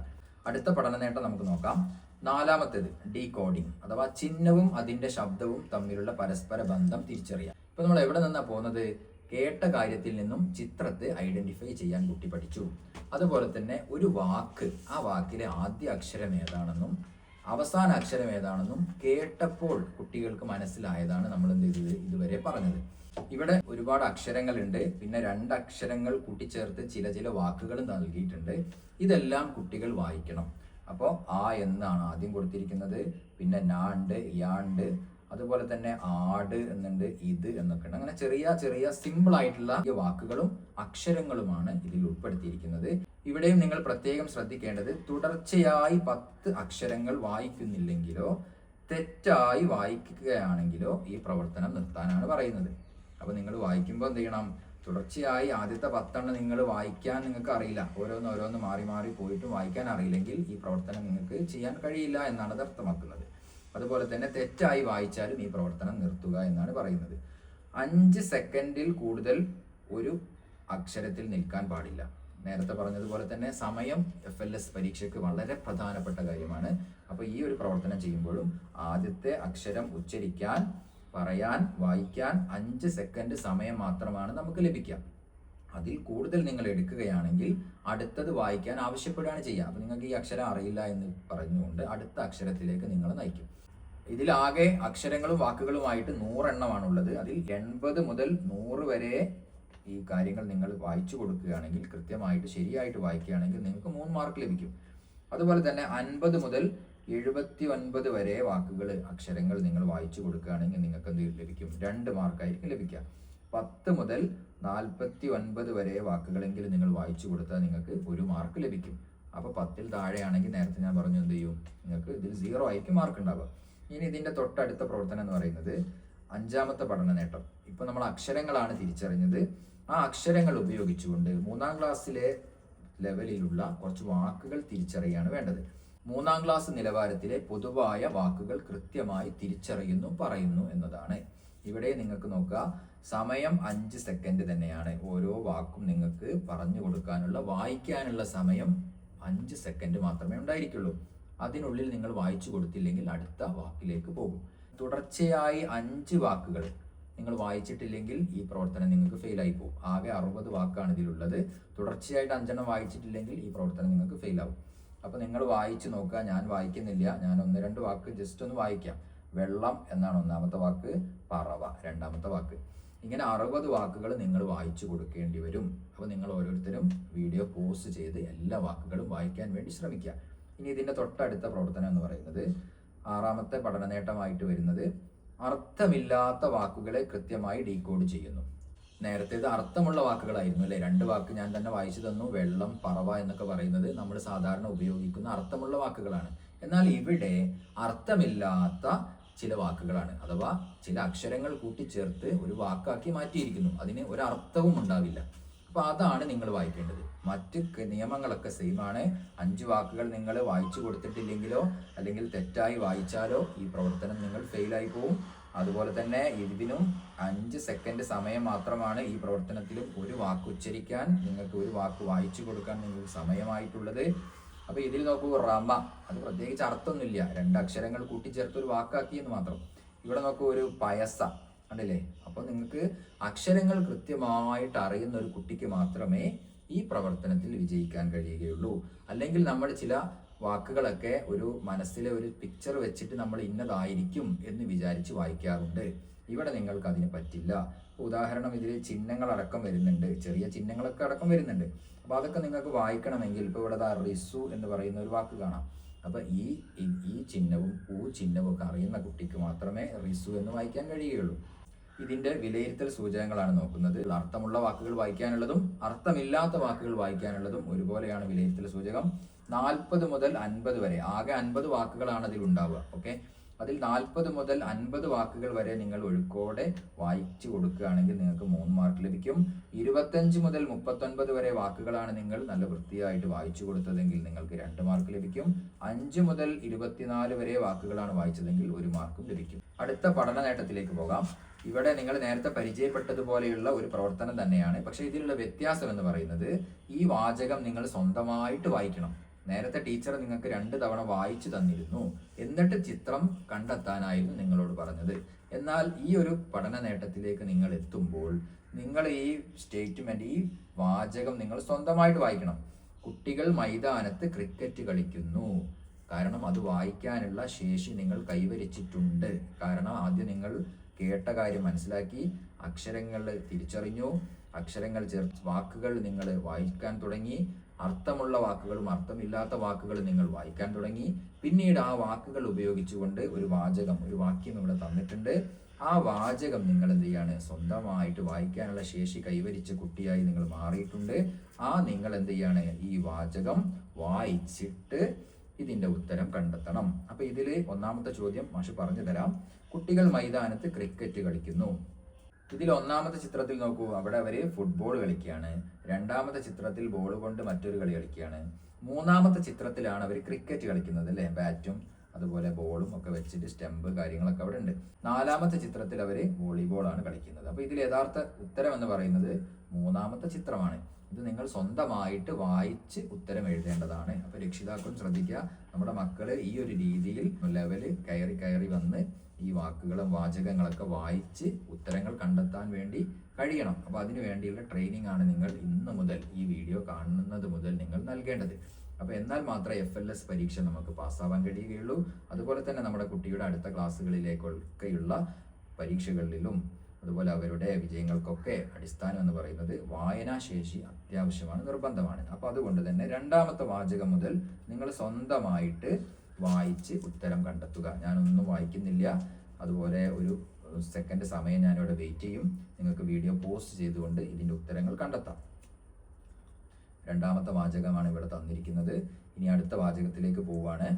അടുത്ത പഠന നേട്ടം നമുക്ക് നോക്കാം. 4-മത്തേത് ഡീകോഡിംഗ് അഥവാ ചിഹ്നവും അതിൻ്റെ ശബ്ദവും തമ്മിലുള്ള പരസ്പര ബന്ധം തിരിച്ചറിയാം. ഇപ്പം നമ്മൾ എവിടെ നിന്നാണ് പോകുന്നത്? കേട്ട കാര്യത്തിൽ നിന്നും ചിത്രത്തെ ഐഡന്റിഫൈ ചെയ്യാൻ കുട്ടി പഠിച്ചു. അതുപോലെ തന്നെ ഒരു വാക്ക്, ആ വാക്കിലെ ആദ്യ അക്ഷരം ഏതാണെന്നും അവസാന അക്ഷരം ഏതാണെന്നും കേട്ടപ്പോൾ കുട്ടികൾക്ക് മനസ്സിലായതാണ് നമ്മൾ എന്ത് ചെയ്തത് ഇതുവരെ പറഞ്ഞത്. ഇവിടെ ഒരുപാട് അക്ഷരങ്ങളുണ്ട്, പിന്നെ 2 അക്ഷരങ്ങൾ കൂട്ടിച്ചേർത്ത് ചില വാക്കുകളും നൽകിയിട്ടുണ്ട്. ഇതെല്ലാം കുട്ടികൾ വായിക്കണം. അപ്പോൾ ആ എന്നാണ് ആദ്യം കൊടുത്തിരിക്കുന്നത്, പിന്നെ നാണ്ട്, യാണ്ട്, അതുപോലെ തന്നെ ആട് എന്നുണ്ട്, ഇത് എന്നൊക്കെ ഉണ്ട്. അങ്ങനെ ചെറിയ സിമ്പിൾ ആയിട്ടുള്ള വാക്കുകളും അക്ഷരങ്ങളുമാണ് ഇതിൽ ഉൾപ്പെടുത്തിയിരിക്കുന്നത്. ഇവിടെയും നിങ്ങൾ പ്രത്യേകം ശ്രദ്ധിക്കേണ്ടത്, തുടർച്ചയായി 10 അക്ഷരങ്ങൾ വായിക്കുന്നില്ലെങ്കിലോ തെറ്റായി വായിക്കുകയാണെങ്കിലോ ഈ പ്രവർത്തനം നിർത്താനാണ് പറയുന്നത്. അപ്പോൾ നിങ്ങൾ വായിക്കുമ്പോൾ എന്ത് ചെയ്യണം? തുടർച്ചയായി ആദ്യത്തെ 10 നിങ്ങൾ വായിക്കാൻ നിങ്ങൾക്ക് അറിയില്ല, ഓരോന്ന് മാറി പോയിട്ടും വായിക്കാൻ അറിയില്ലെങ്കിൽ ഈ പ്രവർത്തനം നിങ്ങൾക്ക് ചെയ്യാൻ കഴിയില്ല എന്നാണ് അത് അർത്ഥമാക്കുന്നത്. അതുപോലെ തന്നെ തെറ്റായി വായിച്ചാലും ഈ പ്രവർത്തനം നിർത്തുക എന്നാണ് പറയുന്നത്. 5 സെക്കൻഡിൽ കൂടുതൽ ഒരു അക്ഷരത്തിൽ നിൽക്കാൻ പാടില്ല. നേരത്തെ പറഞ്ഞതുപോലെ തന്നെ സമയം FLS പരീക്ഷയ്ക്ക് വളരെ പ്രധാനപ്പെട്ട കാര്യമാണ്. അപ്പോൾ ഈ ഒരു പ്രവർത്തനം ചെയ്യുമ്പോഴും ആദ്യത്തെ അക്ഷരം ഉച്ചരിക്കാൻ, പറയാൻ, വായിക്കാൻ 5 സെക്കൻഡ് സമയം മാത്രമാണ് നമുക്ക് ലഭിക്കുക. അതിൽ കൂടുതൽ നിങ്ങൾ എടുക്കുകയാണെങ്കിൽ അടുത്തത് വായിക്കാൻ ആവശ്യപ്പെടുകയാണ് ചെയ്യുക. അപ്പോൾ നിങ്ങൾക്ക് ഈ അക്ഷരം അറിയില്ല എന്ന് പറഞ്ഞുകൊണ്ട് അടുത്ത അക്ഷരത്തിലേക്ക് നിങ്ങൾ നയിക്കും. ഇതിലാകെ അക്ഷരങ്ങളും വാക്കുകളുമായിട്ട് 100 എണ്ണമാണുള്ളത്. അതിൽ 80 മുതൽ 100 വരെ ഈ കാര്യങ്ങൾ നിങ്ങൾ വായിച്ചു കൊടുക്കുകയാണെങ്കിൽ, കൃത്യമായിട്ട് ശരിയായിട്ട് വായിക്കുകയാണെങ്കിൽ നിങ്ങൾക്ക് 3 മാർക്ക് ലഭിക്കും. അതുപോലെ തന്നെ 50 മുതൽ 79 വരെ വാക്കുകൾ, അക്ഷരങ്ങൾ നിങ്ങൾ വായിച്ചു കൊടുക്കുകയാണെങ്കിൽ നിങ്ങൾക്ക് എന്ത് ലഭിക്കും? 2 മാർക്കായിരിക്കും ലഭിക്കുക. 10 മുതൽ 49 വരെ വാക്കുകളെങ്കിലും നിങ്ങൾ വായിച്ചു കൊടുത്താൽ നിങ്ങൾക്ക് 1 മാർക്ക് ലഭിക്കും. അപ്പോൾ 10ൽ താഴെയാണെങ്കിൽ നേരത്തെ ഞാൻ പറഞ്ഞു എന്ത് ചെയ്യും? നിങ്ങൾക്ക് ഇതിൽ 0 ആയിരിക്കും മാർക്ക് ഉണ്ടാവുക. ഇനി ഇതിൻ്റെ തൊട്ടടുത്ത പ്രവർത്തനം എന്ന് പറയുന്നത് 5-മത്തെ പഠന നേട്ടം. ഇപ്പോൾ നമ്മൾ അക്ഷരങ്ങളാണ് തിരിച്ചറിഞ്ഞത്. ആ അക്ഷരങ്ങൾ ഉപയോഗിച്ചുകൊണ്ട് 3-ാം ക്ലാസ്സിലെ ലെവലിലുള്ള കുറച്ച് വാക്കുകൾ തിരിച്ചറിയാണ് വേണ്ടത്. 3-ാം ക്ലാസ് നിലവാരത്തിലെ പൊതുവായ വാക്കുകൾ കൃത്യമായി തിരിച്ചറിയുന്നു, പറയുന്നു എന്നതാണ്. ഇവിടെ നിങ്ങൾക്ക് നോക്കുക, സമയം 5 സെക്കൻഡ് തന്നെയാണ്. ഓരോ വാക്കും നിങ്ങൾക്ക് പറഞ്ഞു കൊടുക്കാനുള്ള, വായിക്കാനുള്ള സമയം 5 സെക്കൻഡ് മാത്രമേ ഉണ്ടായിരിക്കുള്ളൂ. അതിനുള്ളിൽ നിങ്ങൾ വായിച്ചു കൊടുത്തില്ലെങ്കിൽ അടുത്ത വാക്കിലേക്ക് പോകും. തുടർച്ചയായി 5 വാക്കുകൾ നിങ്ങൾ വായിച്ചിട്ടില്ലെങ്കിൽ ഈ പ്രവർത്തനം നിങ്ങൾക്ക് ഫെയിലായി പോകും. ആകെ 60 വാക്കാണ് ഇതിലുള്ളത്. തുടർച്ചയായിട്ട് 5 എണ്ണം വായിച്ചിട്ടില്ലെങ്കിൽ ഈ പ്രവർത്തനം നിങ്ങൾക്ക് ഫെയിലാവും. അപ്പോൾ നിങ്ങൾ വായിച്ച് നോക്കുക. ഞാൻ വായിക്കുന്നില്ല, ഞാൻ 1-2 വാക്ക് ജസ്റ്റ് ഒന്ന് വായിക്കാം. വെള്ളം എന്നാണ് 1-ാമത്തെ വാക്ക്, പറവ 2-ാമത്തെ വാക്ക്. ഇങ്ങനെ 60 വാക്കുകൾ നിങ്ങൾ വായിച്ചു കൊടുക്കേണ്ടി വരും. അപ്പോൾ നിങ്ങൾ ഓരോരുത്തരും വീഡിയോ പോസ്റ്റ് ചെയ്ത് എല്ലാ വാക്കുകളും വായിക്കാൻ വേണ്ടി ശ്രമിക്കുക. ഇനി ഇതിൻ്റെ തൊട്ടടുത്ത പ്രവർത്തനം എന്ന് പറയുന്നത് 6-ാമത്തെ പഠന നേട്ടമായിട്ട് വരുന്നത്, അർത്ഥമില്ലാത്ത വാക്കുകളെ കൃത്യമായി ഡീകോഡ് ചെയ്യുന്നു. നേരത്തെ ഇത് അർത്ഥമുള്ള വാക്കുകളായിരുന്നു അല്ലേ? 2 വാക്ക് ഞാൻ തന്നെ വായിച്ചു തന്നു. വെള്ളം, പറവ എന്നൊക്കെ പറയുന്നത് നമ്മൾ സാധാരണ ഉപയോഗിക്കുന്ന അർത്ഥമുള്ള വാക്കുകളാണ്. എന്നാൽ ഇവിടെ അർത്ഥമില്ലാത്ത ചില വാക്കുകളാണ്, അഥവാ ചില അക്ഷരങ്ങൾ കൂട്ടിച്ചേർത്ത് ഒരു വാക്കാക്കി മാറ്റിയിരിക്കുന്നു. അതിന് ഒരർത്ഥവും ഉണ്ടാവില്ല. അപ്പോൾ അതാണ് നിങ്ങൾ വായിക്കേണ്ടത്. മറ്റ് നിയമങ്ങളൊക്കെ സെയിം ആണ്. 5 വാക്കുകൾ നിങ്ങൾ വായിച്ചു കൊടുത്തിട്ടില്ലെങ്കിലോ അല്ലെങ്കിൽ തെറ്റായി വായിച്ചാലോ ഈ പ്രവർത്തനം നിങ്ങൾ ഫെയിലായി പോവും. അതുപോലെ തന്നെ ഇതിനും 5 സെക്കൻഡ് സമയം മാത്രമാണ് ഈ പ്രവർത്തനത്തിലും ഒരു വാക്ക് ഉച്ചരിക്കാൻ, നിങ്ങൾക്ക് ഒരു വാക്ക് വായിച്ചു കൊടുക്കാൻ നിങ്ങൾക്ക് സമയമായിട്ടുള്ളത്. അപ്പോൾ ഇതിൽ നോക്കൂ, റമ, അത് പ്രത്യേകിച്ച് അർത്ഥമൊന്നുമില്ല, 2 അക്ഷരങ്ങൾ കൂട്ടിച്ചേർത്ത് ഒരു വാക്കാക്കി എന്ന് മാത്രം. ഇവിടെ നോക്കൂ, ഒരു പയസ, കണ്ടില്ലേ? അപ്പോൾ നിങ്ങൾക്ക് അക്ഷരങ്ങൾ കൃത്യമായിട്ട് അറിയുന്ന ഒരു കുട്ടിക്ക് മാത്രമേ ഈ പ്രവർത്തനത്തിൽ വിജയിക്കാൻ കഴിയുകയുള്ളൂ. അല്ലെങ്കിൽ നമ്മൾ ചില വാക്കുകളൊക്കെ ഒരു മനസ്സിലെ ഒരു പിക്ചർ വെച്ചിട്ട് നമ്മൾ ഇന്നതായിരിക്കും എന്ന് വിചാരിച്ച് വായിക്കാറുണ്ട്. ഇവിടെ നിങ്ങൾക്ക് അതിന് പറ്റില്ല. ഉദാഹരണം, ഇതിൽ ചിഹ്നങ്ങളടക്കം വരുന്നുണ്ട്, ചെറിയ ചിഹ്നങ്ങളൊക്കെ അടക്കം വരുന്നുണ്ട്. അപ്പോൾ അതൊക്കെ നിങ്ങൾക്ക് വായിക്കണമെങ്കിൽ ഇപ്പോൾ ഇവിടെ റിസു എന്ന് പറയുന്ന ഒരു വാക്ക് കാണാം. അപ്പോൾ ഈ ചിഹ്നവും ചിഹ്നവും ഒക്കെ അറിയുന്ന കുട്ടിക്ക് മാത്രമേ റിസു എന്ന് വായിക്കാൻ കഴിയുകയുള്ളൂ. ഇതിന്റെ വിലയിരുത്തൽ സൂചകങ്ങളാണ് നോക്കുന്നത്. അർത്ഥമുള്ള വാക്കുകൾ വായിക്കാനുള്ളതും അർത്ഥമില്ലാത്ത വാക്കുകൾ വായിക്കാനുള്ളതും ഒരുപോലെയാണ് വിലയിരുത്തൽ സൂചകം. 40 മുതൽ 50 വരെ, ആകെ 50 വാക്കുകളാണ് അതിൽ ഉണ്ടാവുക. ഓക്കെ, അതിൽ 40 മുതൽ 50 വാക്കുകൾ വരെ നിങ്ങൾ ഒഴുക്കോടെ വായിച്ചു കൊടുക്കുകയാണെങ്കിൽ നിങ്ങൾക്ക് 3 മാർക്ക് ലഭിക്കും. 25 മുതൽ 39 വരെ വാക്കുകളാണ് നിങ്ങൾ നല്ല വൃത്തിയായിട്ട് വായിച്ചു കൊടുത്തതെങ്കിൽ നിങ്ങൾക്ക് 2 മാർക്ക് ലഭിക്കും. 5 മുതൽ 24 വരെ വാക്കുകളാണ് വായിച്ചതെങ്കിൽ 1 മാർക്കും ലഭിക്കും. അടുത്ത പഠന നേട്ടത്തിലേക്ക് പോകാം. ഇവിടെ നിങ്ങൾ നേരത്തെ പരിചയപ്പെട്ടതുപോലെയുള്ള ഒരു പ്രവർത്തനം തന്നെയാണ്. പക്ഷേ ഇതിലുള്ള വ്യത്യാസം എന്ന് പറയുന്നത്, ഈ വാചകം നിങ്ങൾ സ്വന്തമായിട്ട് വായിക്കണം. നേരത്തെ ടീച്ചർ നിങ്ങൾക്ക് 2 തവണ വായിച്ചു തന്നിരുന്നു, എന്നിട്ട് ചിത്രം കണ്ടെത്താനായിരുന്നു നിങ്ങളോട് പറഞ്ഞത്. എന്നാൽ ഈ ഒരു പഠന നേട്ടത്തിലേക്ക് നിങ്ങൾ എത്തുമ്പോൾ നിങ്ങൾ ഈ സ്റ്റേറ്റ്മെന്റ്, ഈ വാചകം നിങ്ങൾ സ്വന്തമായിട്ട് വായിക്കണം. കുട്ടികൾ മൈതാനത്ത് ക്രിക്കറ്റ് കളിക്കുന്നു. കാരണം അത് വായിക്കാനുള്ള ശേഷി നിങ്ങൾ കൈവരിച്ചിട്ടുണ്ട്. കാരണം ആദ്യം നിങ്ങൾ കേട്ട കാര്യം മനസ്സിലാക്കി, അക്ഷരങ്ങൾ തിരിച്ചറിഞ്ഞു, അക്ഷരങ്ങൾ ചേർത്ത് വാക്കുകൾ നിങ്ങൾ വായിക്കാൻ തുടങ്ങി, അർത്ഥമുള്ള വാക്കുകളും അർത്ഥമില്ലാത്ത വാക്കുകളും നിങ്ങൾ വായിക്കാൻ തുടങ്ങി. പിന്നീട് ആ വാക്കുകൾ ഉപയോഗിച്ചുകൊണ്ട് ഒരു വാക്യം ഇവിടെ തന്നിട്ടുണ്ട്. ആ വാചകം നിങ്ങൾ എന്ത് ചെയ്യാണ്, സ്വന്തമായിട്ട് വായിക്കാനുള്ള ശേഷി കൈവരിച്ച കുട്ടിയായി നിങ്ങൾ മാറിയിട്ടുണ്ട്. നിങ്ങൾ എന്ത് ചെയ്യാണ്, ഈ വാചകം വായിച്ചിട്ട് ഇതിന്റെ ഉത്തരം കണ്ടെത്തണം. അപ്പൊ ഇതില് ഒന്നാമത്തെ ചോദ്യം മാഷ് പറഞ്ഞു തരാം. കുട്ടികൾ മൈതാനത്ത് ക്രിക്കറ്റ് കളിക്കുന്നു. ഇതിൽ ഒന്നാമത്തെ ചിത്രത്തിൽ നോക്കൂ, അവിടെ അവര് ഫുട്ബോൾ കളിക്കുകയാണ്. രണ്ടാമത്തെ ചിത്രത്തിൽ ബോൾ കൊണ്ട് മറ്റൊരു കളി കളിക്കുകയാണ്. മൂന്നാമത്തെ ചിത്രത്തിലാണ് അവർ ക്രിക്കറ്റ് കളിക്കുന്നത് അല്ലേ, ബാറ്റും അതുപോലെ ബോളും ഒക്കെ വെച്ചിട്ട് സ്റ്റെമ്പ് കാര്യങ്ങളൊക്കെ അവിടെ ഉണ്ട്. നാലാമത്തെ ചിത്രത്തിൽ അവര് വോളിബോൾ ആണ് കളിക്കുന്നത്. അപ്പൊ ഇതിൽ യഥാർത്ഥ ഉത്തരം എന്ന് പറയുന്നത് മൂന്നാമത്തെ ചിത്രമാണ്. ഇത് നിങ്ങൾ സ്വന്തമായിട്ട് വായിച്ച് ഉത്തരം എഴുതേണ്ടതാണ്. അപ്പൊ രക്ഷിതാക്കളും ശ്രദ്ധിക്കുക, നമ്മുടെ മക്കള് ഈ ഒരു രീതിയിൽ ലെവല് കയറി വന്ന് ഈ വാക്കുകളും വാചകങ്ങളൊക്കെ വായിച്ച് ഉത്തരങ്ങൾ കണ്ടെത്താൻ വേണ്ടി കഴിയണം. അപ്പോൾ അതിനു വേണ്ടിയുള്ള ട്രെയിനിങ് ആണ് നിങ്ങൾ ഇന്ന് മുതൽ, ഈ വീഡിയോ കാണുന്നത് മുതൽ നിങ്ങൾ നൽകേണ്ടത്. അപ്പോൾ എന്നാൽ മാത്രമേ FLS പരീക്ഷ നമുക്ക് പാസ്സാവാൻ കഴിയുകയുള്ളൂ. അതുപോലെ തന്നെ നമ്മുടെ കുട്ടിയുടെ അടുത്ത ക്ലാസ്സുകളിലേക്കൊക്കെയുള്ള പരീക്ഷകളിലും അതുപോലെ അവരുടെ വിജയങ്ങൾക്കൊക്കെ അടിസ്ഥാനം എന്ന് പറയുന്നത് വായനാശേഷി അത്യാവശ്യമാണ്, നിർബന്ധമാണ്. അപ്പോൾ അതുകൊണ്ട് തന്നെ രണ്ടാമത്തെ വാചകം മുതൽ നിങ്ങൾ സ്വന്തമായിട്ട് വായിച്ച് ഉത്തരം കണ്ടെത്തുക. ഞാനൊന്നും വായിക്കുന്നില്ല, അതുപോലെ ഒരു സെക്കൻഡ് സമയം ഞാനിവിടെ വെയിറ്റ് ചെയ്യും. നിങ്ങൾക്ക് വീഡിയോ പോസ്റ്റ് ചെയ്തുകൊണ്ട് ഇതിൻ്റെ ഉത്തരങ്ങൾ കണ്ടെത്താം. രണ്ടാമത്തെ വാചകമാണ് ഇവിടെ തന്നിരിക്കുന്നത്. ഇനി അടുത്ത വാചകത്തിലേക്ക് പോവുകയാണ്.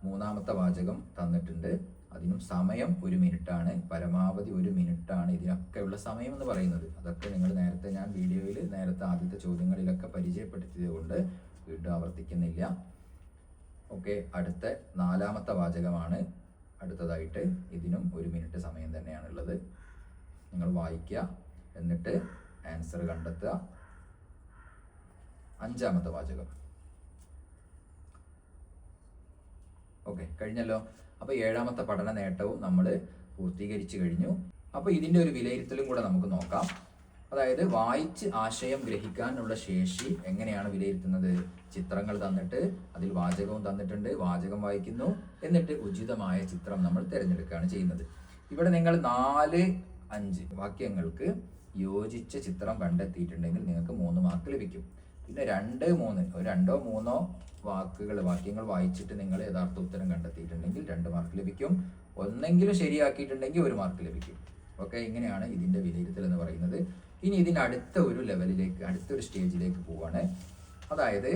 മൂന്നാമത്തെ വാചകം തന്നിട്ടുണ്ട്. അതിനും സമയം 1 മിനിറ്റാണ്, പരമാവധി 1 മിനിറ്റാണ് ഇതിനൊക്കെയുള്ള സമയം എന്ന് പറയുന്നത്. അതൊക്കെ നിങ്ങൾ നേരത്തെ ഞാൻ വീഡിയോയിൽ നേരത്തെ ആദ്യത്തെ ചോദ്യങ്ങളിലൊക്കെ പരിചയപ്പെടുത്തിയത് കൊണ്ട് വീണ്ടും ആവർത്തിക്കുന്നില്ല. ഓക്കെ, അടുത്ത നാലാമത്തെ വാചകമാണ് അടുത്തതായിട്ട്. ഇതിനും 1 മിനിറ്റ് സമയം തന്നെയാണുള്ളത്. നിങ്ങൾ വായിക്കുക, എന്നിട്ട് ആൻസർ കണ്ടെത്തുക. അഞ്ചാമത്തെ വാചകം. ഓക്കെ, കഴിഞ്ഞല്ലോ. അപ്പോൾ ഏഴാമത്തെ പഠന നേട്ടവും നമ്മൾ പൂർത്തീകരിച്ചു കഴിഞ്ഞു. അപ്പോൾ ഇതിൻ്റെ ഒരു വിലയിരുത്തലും കൂടെ നമുക്ക് നോക്കാം. അതായത് വായിച്ച് ആശയം ഗ്രഹിക്കാനുള്ള ശേഷി എങ്ങനെയാണ് വിലയിരുത്തുന്നത്? ചിത്രങ്ങൾ തന്നിട്ട് അതിൽ വാചകവും തന്നിട്ടുണ്ട്, വാചകം വായിക്കുന്നു, എന്നിട്ട് ഉചിതമായ ചിത്രം നമ്മൾ തിരഞ്ഞെടുക്കുകയാണ് ചെയ്യുന്നത്. ഇവിടെ നിങ്ങൾ 4-5 വാക്യങ്ങൾക്ക് യോജിച്ച ചിത്രം കണ്ടെത്തിയിട്ടുണ്ടെങ്കിൽ നിങ്ങൾക്ക് 3 മാർക്ക് ലഭിക്കും. പിന്നെ 2-3 2-3 വാക്യങ്ങൾ വായിച്ചിട്ട് നിങ്ങൾ യഥാർത്ഥ ഉത്തരം കണ്ടെത്തിയിട്ടുണ്ടെങ്കിൽ 2 മാർക്ക് ലഭിക്കും. ഒന്നെങ്കിലും ശരിയാക്കിയിട്ടുണ്ടെങ്കിൽ 1 മാർക്ക് ലഭിക്കും. ഓക്കെ, ഇങ്ങനെയാണ് ഇതിൻ്റെ വിലയിരുത്തൽ എന്ന് പറയുന്നത്. ഇനി ഇതിൻ്റെ അടുത്ത ഒരു ലെവലിലേക്ക്, അടുത്തൊരു സ്റ്റേജിലേക്ക് പോവാണ്. അതായത്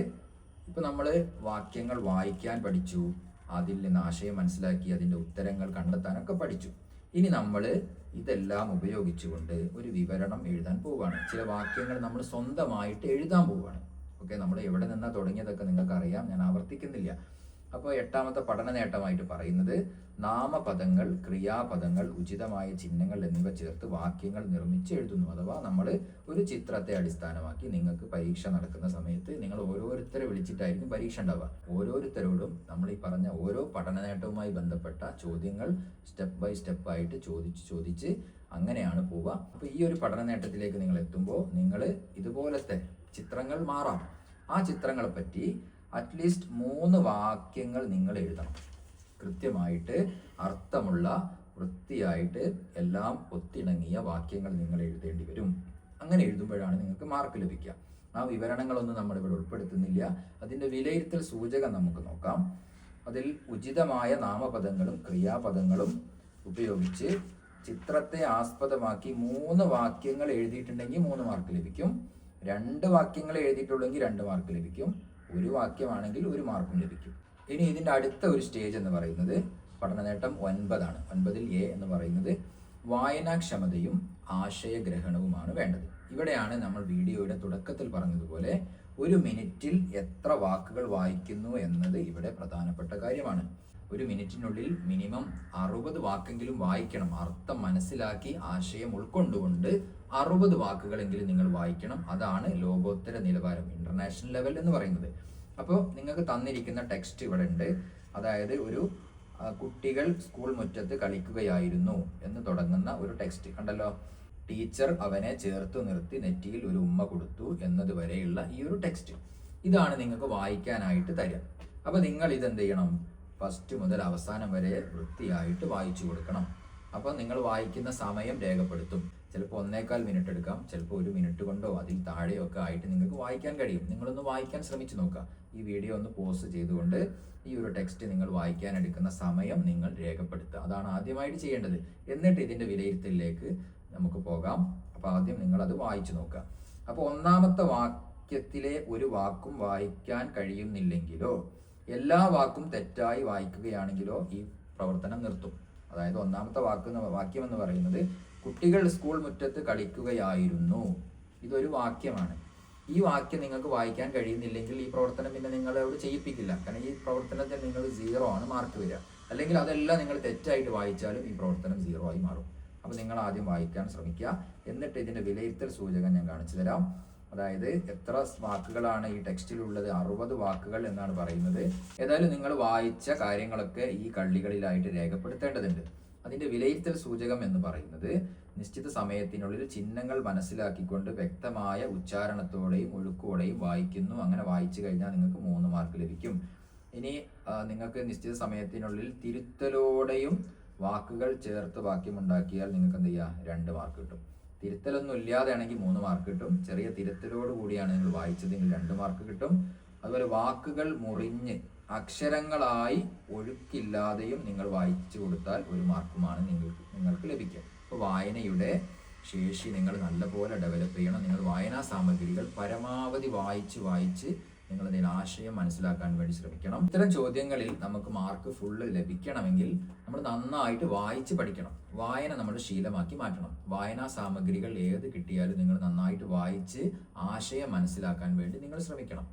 ഇപ്പോൾ നമ്മൾ വാക്യങ്ങൾ വായിക്കാൻ പഠിച്ചു, അതിൽ നിന്ന് ആശയം മനസ്സിലാക്കി, അതിൻ്റെ ഉത്തരങ്ങൾ കണ്ടെത്താനൊക്കെ പഠിച്ചു. ഇനി നമ്മൾ ഇതെല്ലാം ഉപയോഗിച്ചുകൊണ്ട് ഒരു വിവരണം എഴുതാൻ പോവുകയാണ്. ചില വാക്യങ്ങൾ നമ്മൾ സ്വന്തമായിട്ട് എഴുതാൻ പോവുകയാണ്. ഓക്കെ, നമ്മൾ എവിടെ നിന്നാണ് തുടങ്ങിയതൊക്കെ നിങ്ങൾക്ക് അറിയാം, ഞാൻ ആവർത്തിക്കുന്നില്ല. അപ്പോൾ 8ാമത്തെ പഠന നേട്ടമായിട്ട് പറയുന്നത് നാമപദങ്ങൾ, ക്രിയാപദങ്ങൾ, ഉചിതമായ ചിഹ്നങ്ങൾ എന്നിവ ചേർത്ത് വാക്യങ്ങൾ നിർമ്മിച്ച് എഴുതുന്നു. അഥവാ നമ്മൾ ഒരു ചിത്രത്തെ അടിസ്ഥാനമാക്കി നിങ്ങൾക്ക് പരീക്ഷ നടക്കുന്ന സമയത്ത് നിങ്ങൾ ഓരോരുത്തരെ വിളിച്ചിട്ടായിരിക്കും പരീക്ഷ ഉണ്ടാവുക. ഓരോരുത്തരോടും നമ്മൾ ഈ പറഞ്ഞ ഓരോ പഠന നേട്ടവുമായി ബന്ധപ്പെട്ട ചോദ്യങ്ങൾ സ്റ്റെപ്പ് ബൈ സ്റ്റെപ്പായിട്ട് ചോദിച്ച് അങ്ങനെയാണ് പോവുക. അപ്പോൾ ഈ ഒരു പഠന നേട്ടത്തിലേക്ക് നിങ്ങൾ എത്തുമ്പോൾ നിങ്ങൾ ഇതുപോലത്തെ ചിത്രങ്ങൾ മാറാം. ആ ചിത്രങ്ങളെ പറ്റി അറ്റ്ലീസ്റ്റ് 3 വാക്യങ്ങൾ നിങ്ങൾ എഴുതണം. കൃത്യമായിട്ട് അർത്ഥമുള്ള, വൃത്തിയായിട്ട് എല്ലാം ഒത്തിണങ്ങിയ വാക്യങ്ങൾ നിങ്ങൾ എഴുതേണ്ടി വരും. അങ്ങനെ എഴുതുമ്പോഴാണ് നിങ്ങൾക്ക് മാർക്ക് ലഭിക്കുക. ആ വിവരണങ്ങളൊന്നും നമ്മളിവിടെ ഉൾപ്പെടുത്തുന്നില്ല. അതിൻ്റെ വിലയിരുത്തൽ സൂചകം നമുക്ക് നോക്കാം. അതിൽ ഉചിതമായ നാമപദങ്ങളും ക്രിയാപദങ്ങളും ഉപയോഗിച്ച് ചിത്രത്തെ ആസ്പദമാക്കി 3 വാക്യങ്ങൾ എഴുതിയിട്ടുണ്ടെങ്കിൽ 3 മാർക്ക് ലഭിക്കും. 2 വാക്യങ്ങൾ എഴുതിയിട്ടുള്ളെങ്കിൽ 2 മാർക്ക് ലഭിക്കും. 1 വാക്യമാണെങ്കിൽ 1 മാർക്കും ലഭിക്കും. ഇനി ഇതിൻ്റെ അടുത്ത ഒരു സ്റ്റേജ് എന്ന് പറയുന്നത് പഠനനേട്ടം 9 ആണ്. 9ൽ എ എന്ന് പറയുന്നത് വായനാക്ഷമതയും ആശയഗ്രഹണവുമാണ് വേണ്ടത്. ഇവിടെയാണ് നമ്മൾ വീഡിയോയുടെ തുടക്കത്തിൽ പറഞ്ഞതുപോലെ 1 മിനിറ്റിൽ എത്ര വാക്കുകൾ വായിക്കുന്നു എന്നത് ഇവിടെ പ്രധാനപ്പെട്ട കാര്യമാണ്. 1 മിനിറ്റിനുള്ളിൽ മിനിമം 60 വാക്കെങ്കിലും വായിക്കണം. അർത്ഥം മനസ്സിലാക്കി ആശയം ഉൾക്കൊണ്ടുകൊണ്ട് 60 വാക്കുകളെങ്കിലും നിങ്ങൾ വായിക്കണം. അതാണ് ലോകോത്തര നിലവാരം, ഇന്റർനാഷണൽ ലെവൽ എന്ന് പറയുന്നത്. അപ്പോൾ നിങ്ങൾക്ക് തന്നിരിക്കുന്ന ടെക്സ്റ്റ് ഇവിടെ ഉണ്ട്. അതായത് ഒരു കുട്ടികൾ സ്കൂൾ മുറ്റത്ത് കളിക്കുകയായിരുന്നു എന്ന് തുടങ്ങുന്ന ഒരു ടെക്സ്റ്റ് കണ്ടല്ലോ. ടീച്ചർ അവനെ ചേർത്തു നിർത്തി നെറ്റിയിൽ ഒരു ഉമ്മ കൊടുത്തു എന്നതുവരെയുള്ള ഈ ഒരു ടെക്സ്റ്റ്, ഇതാണ് നിങ്ങൾക്ക് വായിക്കാനായിട്ട് തരിക. അപ്പോൾ നിങ്ങൾ ഇതെന്ത് ചെയ്യണം? ഫസ്റ്റ് മുതൽ അവസാനം വരെ വൃത്തിയായിട്ട് വായിച്ചു കൊടുക്കണം. അപ്പോൾ നിങ്ങൾ വായിക്കുന്ന സമയം രേഖപ്പെടുത്തും. ചിലപ്പോൾ 1.25 മിനിറ്റ് എടുക്കാം, ചിലപ്പോൾ 1 മിനിറ്റ് കൊണ്ടോ അതിൽ താഴെയോ ഒക്കെ ആയിട്ട് നിങ്ങൾക്ക് വായിക്കാൻ കഴിയും. നിങ്ങളൊന്ന് വായിക്കാൻ ശ്രമിച്ചു നോക്കുക. ഈ വീഡിയോ ഒന്ന് പോസ്റ്റ് ചെയ്തുകൊണ്ട് ഈ ഒരു ടെക്സ്റ്റ് നിങ്ങൾ വായിക്കാൻ എടുക്കുന്ന സമയം നിങ്ങൾ രേഖപ്പെടുത്തുക. അതാണ് ആദ്യമായിട്ട് ചെയ്യേണ്ടത്. എന്നിട്ട് ഇതിൻ്റെ വിലയിരുത്തലിലേക്ക് നമുക്ക് പോകാം. അപ്പോൾ ആദ്യം നിങ്ങളത് വായിച്ചു നോക്കുക. അപ്പോൾ 1ാമത്തെ വാക്യത്തിലെ ഒരു വാക്കും വായിക്കാൻ കഴിയുന്നില്ലെങ്കിലോ എല്ലാ വാക്കും തെറ്റായി വായിക്കുകയാണെങ്കിലോ ഈ പ്രവർത്തനം നിർത്തും. അതായത് 1ാമത്തെ വാക്യം എന്ന് പറയുന്നത് കുട്ടികൾ സ്കൂൾ മുറ്റത്ത് കളിക്കുകയായിരുന്നു. ഇതൊരു വാക്യമാണ്. ഈ വാക്യം നിങ്ങൾക്ക് വായിക്കാൻ കഴിയുന്നില്ലെങ്കിൽ ഈ പ്രവർത്തനം പിന്നെ നിങ്ങളോട് ചെയ്യിപ്പിക്കില്ല. കാരണം ഈ പ്രവർത്തനത്തിൽ നിങ്ങൾ 0 ആണ് മാർക്ക് വരിക. അല്ലെങ്കിൽ അതെല്ലാം നിങ്ങൾ തെറ്റായിട്ട് വായിച്ചാലും ഈ പ്രവർത്തനം 0 ആയി മാറും. അപ്പോൾ നിങ്ങൾ ആദ്യം വായിക്കാൻ ശ്രമിക്കുക. എന്നിട്ട് ഇതിൻ്റെ വിലയിരുത്തൽ സൂചകം ഞാൻ കാണിച്ചു തരാം. അതായത് എത്ര വാക്കുകളാണ് ഈ ടെക്സ്റ്റിലുള്ളത്? 60 വാക്കുകൾ എന്നാണ് പറയുന്നത്. ഏതായാലും നിങ്ങൾ വായിച്ച കാര്യങ്ങളൊക്കെ ഈ കള്ളികളിലായിട്ട് രേഖപ്പെടുത്തേണ്ടതുണ്ട്. അതിൻ്റെ വിലയിരുത്തൽ സൂചകം എന്ന് പറയുന്നത് നിശ്ചിത സമയത്തിനുള്ളിൽ ചിഹ്നങ്ങൾ മനസ്സിലാക്കിക്കൊണ്ട് വ്യക്തമായ ഉച്ചാരണത്തോടെയും ഒഴുക്കോടെയും വായിക്കുന്നു. അങ്ങനെ വായിച്ചു കഴിഞ്ഞാൽ നിങ്ങൾക്ക് 3 മാർക്ക് ലഭിക്കും. ഇനി നിങ്ങൾക്ക് നിശ്ചിത സമയത്തിനുള്ളിൽ തിരുത്തലോടെയും വാക്കുകൾ ചേർത്ത് വാക്യമുണ്ടാക്കിയാൽ നിങ്ങൾക്ക് എന്ത് ചെയ്യുക? 2 മാർക്ക് കിട്ടും. തിരുത്തലൊന്നും ഇല്ലാതെയാണെങ്കിൽ 3 മാർക്ക് കിട്ടും. ചെറിയ തിരുത്തലോട് കൂടിയാണ് നിങ്ങൾ വായിച്ചതെങ്കിൽ 2 മാർക്ക് കിട്ടും. അതുപോലെ വാക്കുകൾ മുറിഞ്ഞ് അക്ഷരങ്ങളായി ഒഴുക്കില്ലാതെയും നിങ്ങൾ വായിച്ചു കൊടുത്താൽ 1 മാർക്കുമാണ് നിങ്ങൾക്ക് ലഭിക്കുക. അപ്പോൾ വായനയുടെ ശേഷി നിങ്ങൾ നല്ലപോലെ ഡെവലപ്പ് ചെയ്യണം. നിങ്ങൾ വായനാ സാമഗ്രികൾ പരമാവധി വായിച്ച് നിങ്ങൾ അതിൽ ആശയം മനസ്സിലാക്കാൻ വേണ്ടി ശ്രമിക്കണം. ഇത്തരം ചോദ്യങ്ങളിൽ നമുക്ക് മാർക്ക് ഫുള്ള് ലഭിക്കണമെങ്കിൽ നമ്മൾ നന്നായിട്ട് വായിച്ച് പഠിക്കണം. വായന നമ്മൾ ശീലമാക്കി മാറ്റണം. വായനാ സാമഗ്രികൾ ഏത് കിട്ടിയാലും നിങ്ങൾ നന്നായിട്ട് വായിച്ച് ആശയം മനസ്സിലാക്കാൻ വേണ്ടി നിങ്ങൾ ശ്രമിക്കണം.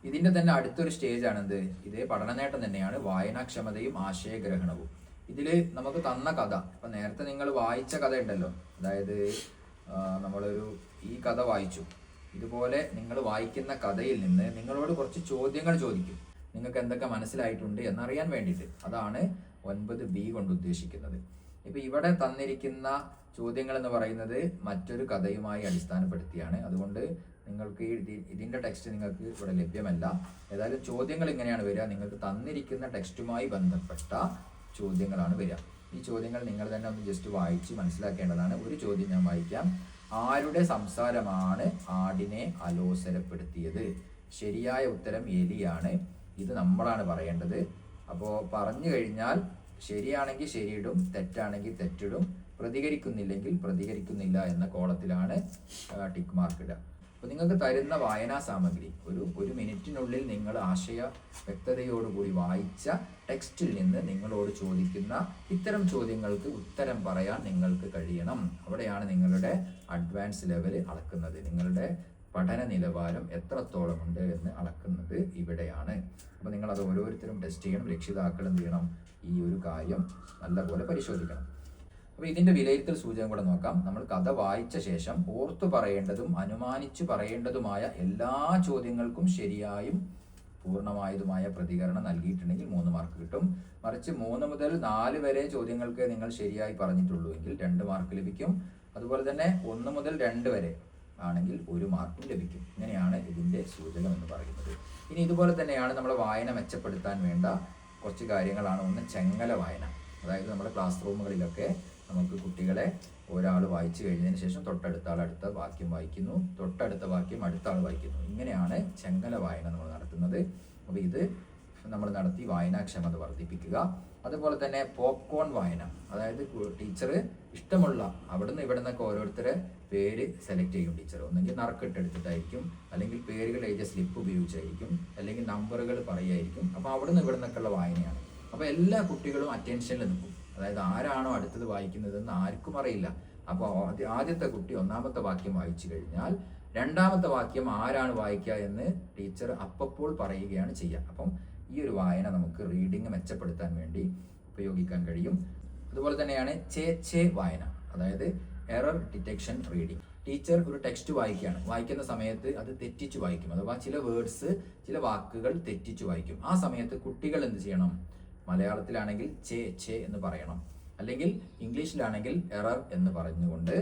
ഇതിൻ്റെ തന്നെ അടുത്തൊരു സ്റ്റേജ് ആണെന്ത്? ഇതേ പഠനനേട്ടം തന്നെയാണ് വായനാക്ഷമതയും ആശയഗ്രഹണവും. ഇതിൽ നമുക്ക് തന്ന കഥ, ഇപ്പം നേരത്തെ നിങ്ങൾ വായിച്ച കഥ ഉണ്ടല്ലോ, അതായത് ഈ കഥ വായിച്ചു. ഇതുപോലെ നിങ്ങൾ വായിക്കുന്ന കഥയിൽ നിന്ന് നിങ്ങളോട് കുറച്ച് ചോദ്യങ്ങൾ ചോദിക്കും. നിങ്ങൾക്ക് എന്തൊക്കെ മനസ്സിലായിട്ടുണ്ട് എന്നറിയാൻ വേണ്ടിയിട്ട്. അതാണ് 9B കൊണ്ട് ഉദ്ദേശിക്കുന്നത്. ഇപ്പം ഇവിടെ തന്നിരിക്കുന്ന ചോദ്യങ്ങൾ എന്ന് പറയുന്നത് മറ്റൊരു കഥയുമായി അടിസ്ഥാനപ്പെടുത്തിയാണ്. അതുകൊണ്ട് നിങ്ങൾക്ക് ഇതിൻ്റെ ടെക്സ്റ്റ് നിങ്ങൾക്ക് ഇവിടെ ലഭ്യമല്ല. ഏതായാലും ചോദ്യങ്ങൾ ഇങ്ങനെയാണ് വരിക. നിങ്ങൾക്ക് തന്നിരിക്കുന്ന ടെക്സ്റ്റുമായി ബന്ധപ്പെട്ട ചോദ്യങ്ങളാണ് വരിക. ഈ ചോദ്യങ്ങൾ നിങ്ങൾ തന്നെ ഒന്ന് ജസ്റ്റ് വായിച്ച് മനസ്സിലാക്കേണ്ടതാണ്. ഒരു ചോദ്യം ഞാൻ വായിക്കാം. ആരുടെ സംസാരമാണ് ആടിനെ അലോസരപ്പെടുത്തിയത്? ശരിയായ ഉത്തരം എലിയാണ്. ഇത് നമ്മളാണ് പറയേണ്ടത്. അപ്പോൾ പറഞ്ഞു കഴിഞ്ഞാൽ ശരിയാണെങ്കിൽ ശരിയിടും, തെറ്റാണെങ്കിൽ തെറ്റിടും, പ്രതികരിക്കുന്നില്ലെങ്കിൽ പ്രതികരിക്കുന്നില്ല എന്ന കോളത്തിലാണ് ടിക്ക് മാർക്ക് ഇടുക. അപ്പോൾ നിങ്ങൾക്ക് തരുന്ന വായനാ സാമഗ്രി ഒരു മിനിറ്റിനുള്ളിൽ നിങ്ങൾ ആശയ വ്യക്തതയോടുകൂടി വായിച്ച ടെക്സ്റ്റിൽ നിന്ന് നിങ്ങളോട് ചോദിക്കുന്ന ഇത്തരം ചോദ്യങ്ങൾക്ക് ഉത്തരം പറയാൻ നിങ്ങൾക്ക് കഴിയണം. അവിടെയാണ് നിങ്ങളുടെ അഡ്വാൻസ് ലെവൽ അളക്കുന്നത്. നിങ്ങളുടെ പഠന നിലവാരം എത്രത്തോളം ഉണ്ട് എന്ന് അളക്കുന്നത് ഇവിടെയാണ്. അപ്പോൾ നിങ്ങളത് ഓരോരുത്തരും ടെസ്റ്റ് ചെയ്യണം. രക്ഷിതാക്കൾ എന്ത് ചെയ്യണം? ഈ ഒരു കാര്യം നല്ലപോലെ പരിശോധിക്കണം. അപ്പോൾ ഇതിൻ്റെ വിലയിരുത്തൽ സൂചകം കൂടെ നോക്കാം. നമ്മൾ കഥ വായിച്ച ശേഷം ഓർത്തു പറയേണ്ടതും അനുമാനിച്ചു പറയേണ്ടതുമായ എല്ലാ ചോദ്യങ്ങൾക്കും ശരിയായും പൂർണ്ണമായതുമായ പ്രതികരണം നൽകിയിട്ടുണ്ടെങ്കിൽ 3 മാർക്ക് കിട്ടും. മറിച്ച് 3 മുതൽ 4 വരെ ചോദ്യങ്ങൾക്ക് നിങ്ങൾ ശരിയായി പറഞ്ഞിട്ടുള്ളൂ എങ്കിൽ 2 മാർക്ക് ലഭിക്കും. അതുപോലെ തന്നെ 1 മുതൽ 2 വരെ ആണെങ്കിൽ 1 മാർക്കും ലഭിക്കും. ഇങ്ങനെയാണ് ഇതിൻ്റെ സൂചകം എന്ന് പറയുന്നത്. ഇനി ഇതുപോലെ തന്നെയാണ് നമ്മൾ വായന മെച്ചപ്പെടുത്താൻ വേണ്ട കുറച്ച് കാര്യങ്ങളാണ്. ഒന്ന് ചെങ്ങല വായന. അതായത് നമ്മുടെ ക്ലാസ് റൂമുകളിലൊക്കെ നമുക്ക് കുട്ടികളെ ഒരാൾ വായിച്ചു കഴിഞ്ഞതിന് ശേഷം തൊട്ടടുത്ത ആൾ അടുത്ത വാക്യം വായിക്കുന്നു, തൊട്ടടുത്ത വാക്യം അടുത്ത ആൾ വായിക്കുന്നു. ഇങ്ങനെയാണ് ചെങ്ങല വായന നമ്മൾ നടത്തുന്നത്. അപ്പോൾ ഇത് നമ്മൾ നടത്തി വായനാക്ഷമത വർദ്ധിപ്പിക്കുക. അതുപോലെ തന്നെ പോപ്കോൺ വായന. അതായത് ടീച്ചർ ഇഷ്ടമുള്ള അവിടുന്ന് ഇവിടെ നിന്നൊക്കെ ഓരോരുത്തരെ പേര് സെലക്ട് ചെയ്യും. ടീച്ചർ ഒന്നെങ്കിൽ നറുക്കിട്ടെടുത്തിട്ടായിരിക്കും, അല്ലെങ്കിൽ പേരുകൾ എഴുതിയ സ്ലിപ്പ് ഉപയോഗിച്ചായിരിക്കും, അല്ലെങ്കിൽ നമ്പറുകൾ പറയുമായിരിക്കും. അപ്പോൾ അവിടുന്ന് ഇവിടെ നിന്നൊക്കെയുള്ള വായനയാണ്. അപ്പോൾ എല്ലാ കുട്ടികളും അറ്റൻഷനിൽ നിൽക്കും. അതായത് ആരാണോ അടുത്തത് വായിക്കുന്നതെന്ന് ആർക്കും അറിയില്ല. അപ്പോൾ ആദ്യത്തെ കുട്ടി 1ാമത്തെ വാക്യം വായിച്ചു കഴിഞ്ഞാൽ 2ാമത്തെ വാക്യം ആരാണ് വായിക്കുക എന്ന് ടീച്ചർ അപ്പോൾ പറയുകയാണ് ചെയ്യുക. അപ്പം ഈ ഒരു വായന നമുക്ക് റീഡിങ് മെച്ചപ്പെടുത്താൻ വേണ്ടി ഉപയോഗിക്കാൻ കഴിയും. അതുപോലെ തന്നെയാണ് ചേ വായന. അതായത് എറർ ഡിറ്റക്ഷൻ റീഡിങ്. ടീച്ചർ ഒരു ടെക്സ്റ്റ് വായിക്കുന്ന സമയത്ത് അത് തെറ്റിച്ച് വായിക്കും. അഥവാ ചില വേർഡ്സ്, ചില വാക്കുകൾ തെറ്റിച്ച് വായിക്കും. ആ സമയത്ത് കുട്ടികൾ എന്ത് ചെയ്യണം? മലയാളത്തിലാണെങ്കിൽ ചേ എന്ന് പറയണം, അല്ലെങ്കിൽ ഇംഗ്ലീഷിലാണെങ്കിൽ എറർ എന്ന് പറഞ്ഞുകൊണ്ട്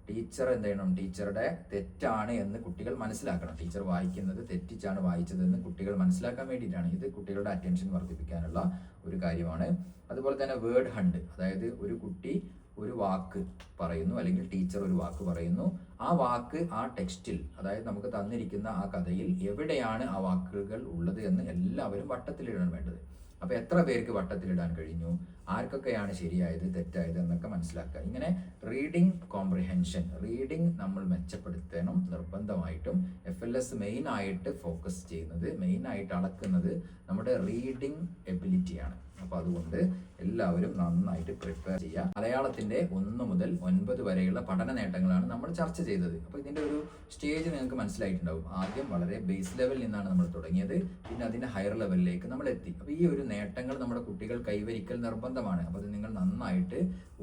ടീച്ചർ എന്ത് ചെയ്യണം? ടീച്ചറുടെ തെറ്റാണ് എന്ന് കുട്ടികൾ മനസ്സിലാക്കണം. ടീച്ചർ വായിക്കുന്നത് തെറ്റിച്ചാണ് വായിച്ചതെന്ന് കുട്ടികൾ മനസ്സിലാക്കാൻ വേണ്ടിയിട്ടാണ്. ഇത് കുട്ടികളുടെ അറ്റൻഷൻ വർദ്ധിപ്പിക്കാനുള്ള ഒരു കാര്യമാണ്. അതുപോലെ തന്നെ വേർഡ് ഹണ്ട്. അതായത് ഒരു കുട്ടി ഒരു വാക്ക് പറയുന്നു, അല്ലെങ്കിൽ ടീച്ചർ ഒരു വാക്ക് പറയുന്നു. ആ വാക്ക് ആ ടെക്സ്റ്റിൽ, അതായത് നമുക്ക് തന്നിരിക്കുന്ന ആ കഥയിൽ എവിടെയാണ് ആ വാക്കുകൾ ഉള്ളത് എന്ന് എല്ലാവരും വട്ടത്തിലിടാൻ വേണ്ടത്. അപ്പോൾ എത്ര പേർക്ക് വട്ടത്തിലിടാൻ കഴിഞ്ഞു, ആർക്കൊക്കെയാണ് ശരിയായത് തെറ്റായത് എന്നൊക്കെ മനസ്സിലാക്കുക. ഇങ്ങനെ റീഡിംഗ് കോംപ്രിഹെൻഷൻ, റീഡിംഗ് നമ്മൾ മെച്ചപ്പെടുത്തണം നിർബന്ധമായിട്ടും. FLS മെയിനായിട്ട് ഫോക്കസ് ചെയ്യുന്നത്, മെയിനായിട്ട് അളക്കുന്നത് നമ്മുടെ റീഡിംഗ് എബിലിറ്റിയാണ്. അപ്പോൾ അതുകൊണ്ട് എല്ലാവരും നന്നായിട്ട് പ്രിപ്പയർ ചെയ്യുക. മലയാളത്തിൻ്റെ 1 മുതൽ 9 വരെയുള്ള പഠന നേട്ടങ്ങളാണ് നമ്മൾ ചർച്ച ചെയ്തത്. അപ്പോൾ ഇതിൻ്റെ ഒരു സ്റ്റേജ് നിങ്ങൾക്ക് മനസ്സിലായിട്ടുണ്ടാവും. ആദ്യം വളരെ ബേസ് ലെവലിൽ നിന്നാണ് നമ്മൾ തുടങ്ങിയത്, പിന്നെ അതിൻ്റെ ഹയർ ലെവലിലേക്ക് നമ്മൾ എത്തി. അപ്പോൾ ഈ ഒരു നേട്ടങ്ങൾ നമ്മുടെ കുട്ടികൾ കൈവരിക്കൽ നിർബന്ധമാണ്. അപ്പോൾ അത് നിങ്ങൾ നന്നായിട്ട്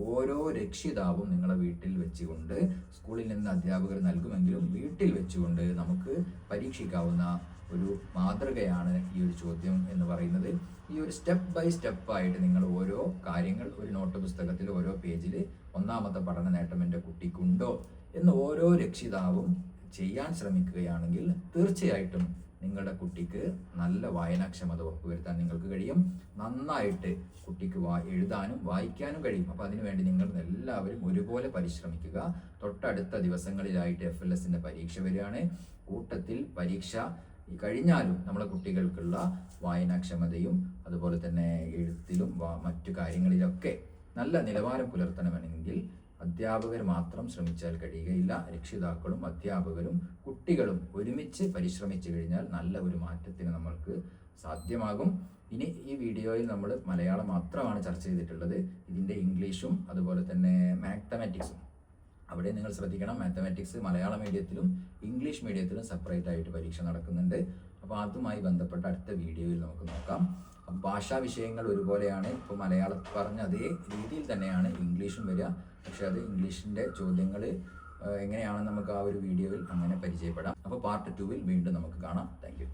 ഓരോ രക്ഷിതാവും നിങ്ങളെ വീട്ടിൽ വെച്ചുകൊണ്ട്, സ്കൂളിൽ നിന്ന് അധ്യാപകർ നൽകുമെങ്കിലും വീട്ടിൽ വെച്ചുകൊണ്ട് നമുക്ക് പരീക്ഷിക്കാവുന്ന ഒരു മാതൃകയാണ് ഈ ഒരു ചോദ്യം എന്ന് പറയുന്നത്. ഈ ഒരു സ്റ്റെപ്പ് ബൈ സ്റ്റെപ്പായിട്ട് നിങ്ങൾ ഓരോ കാര്യങ്ങൾ ഒരു നോട്ട് പുസ്തകത്തിൽ ഓരോ പേജിൽ 1ാമത്തെ പഠന നേട്ടം എൻ്റെ കുട്ടിക്കുണ്ടോ എന്ന് ഓരോ രക്ഷിതാവും ചെയ്യാൻ ശ്രമിക്കുകയാണെങ്കിൽ തീർച്ചയായിട്ടും നിങ്ങളുടെ കുട്ടിക്ക് നല്ല വായനാക്ഷമത ഉറപ്പുവരുത്താൻ നിങ്ങൾക്ക് കഴിയും. നന്നായിട്ട് കുട്ടിക്ക് എഴുതാനും വായിക്കാനും കഴിയും. അപ്പോൾ അതിനുവേണ്ടി നിങ്ങൾ എല്ലാവരും ഒരുപോലെ പരിശ്രമിക്കുക. തൊട്ടടുത്ത ദിവസങ്ങളിലായിട്ട് FLSൻ്റെ പരീക്ഷ വരികയാണ്. കൂട്ടത്തിൽ പരീക്ഷ കഴിഞ്ഞാലും നമ്മളെ കുട്ടികൾക്കുള്ള വായനാക്ഷമതയും അതുപോലെ തന്നെ എഴുത്തിലും മറ്റു കാര്യങ്ങളിലൊക്കെ നല്ല നിലവാരം പുലർത്തണമെങ്കിൽ അധ്യാപകർ മാത്രം ശ്രമിച്ചാൽ കഴിയുകയില്ല. രക്ഷിതാക്കളും അധ്യാപകരും കുട്ടികളും ഒരുമിച്ച് പരിശ്രമിച്ചു കഴിഞ്ഞാൽ നല്ല ഒരു മാറ്റത്തിന് നമ്മൾക്ക് സാധ്യമാകും. ഇനി ഈ വീഡിയോയിൽ നമ്മൾ മലയാളം മാത്രമാണ് ചർച്ച ചെയ്തിട്ടുള്ളത്. ഇതിൻ്റെ ഇംഗ്ലീഷും അതുപോലെ തന്നെ മാത്തമാറ്റിക്സും അവിടെ നിങ്ങൾ ശ്രദ്ധിക്കണം. മാത്തമാറ്റിക്സ് മലയാള മീഡിയത്തിലും ഇംഗ്ലീഷ് മീഡിയത്തിലും സെപ്പറേറ്റ് ആയിട്ട് പരീക്ഷ നടക്കുന്നുണ്ട്. അപ്പോൾ അതുമായി ബന്ധപ്പെട്ട അടുത്ത വീഡിയോയിൽ നമുക്ക് നോക്കാം. ഭാഷാ വിഷയങ്ങൾ ഒരുപോലെയാണ്. ഇപ്പോൾ മലയാളത്തിൽ പറഞ്ഞ അതേ രീതിയിൽ തന്നെയാണ് ഇംഗ്ലീഷും വരിക. പക്ഷേ അത് ഇംഗ്ലീഷിൻ്റെ ചോദ്യങ്ങൾ എങ്ങനെയാണെന്ന് നമുക്ക് ആ ഒരു വീഡിയോയിൽ അങ്ങനെ പരിചയപ്പെടാം. അപ്പോൾ പാർട്ട് 2 വീണ്ടും നമുക്ക് കാണാം. താങ്ക്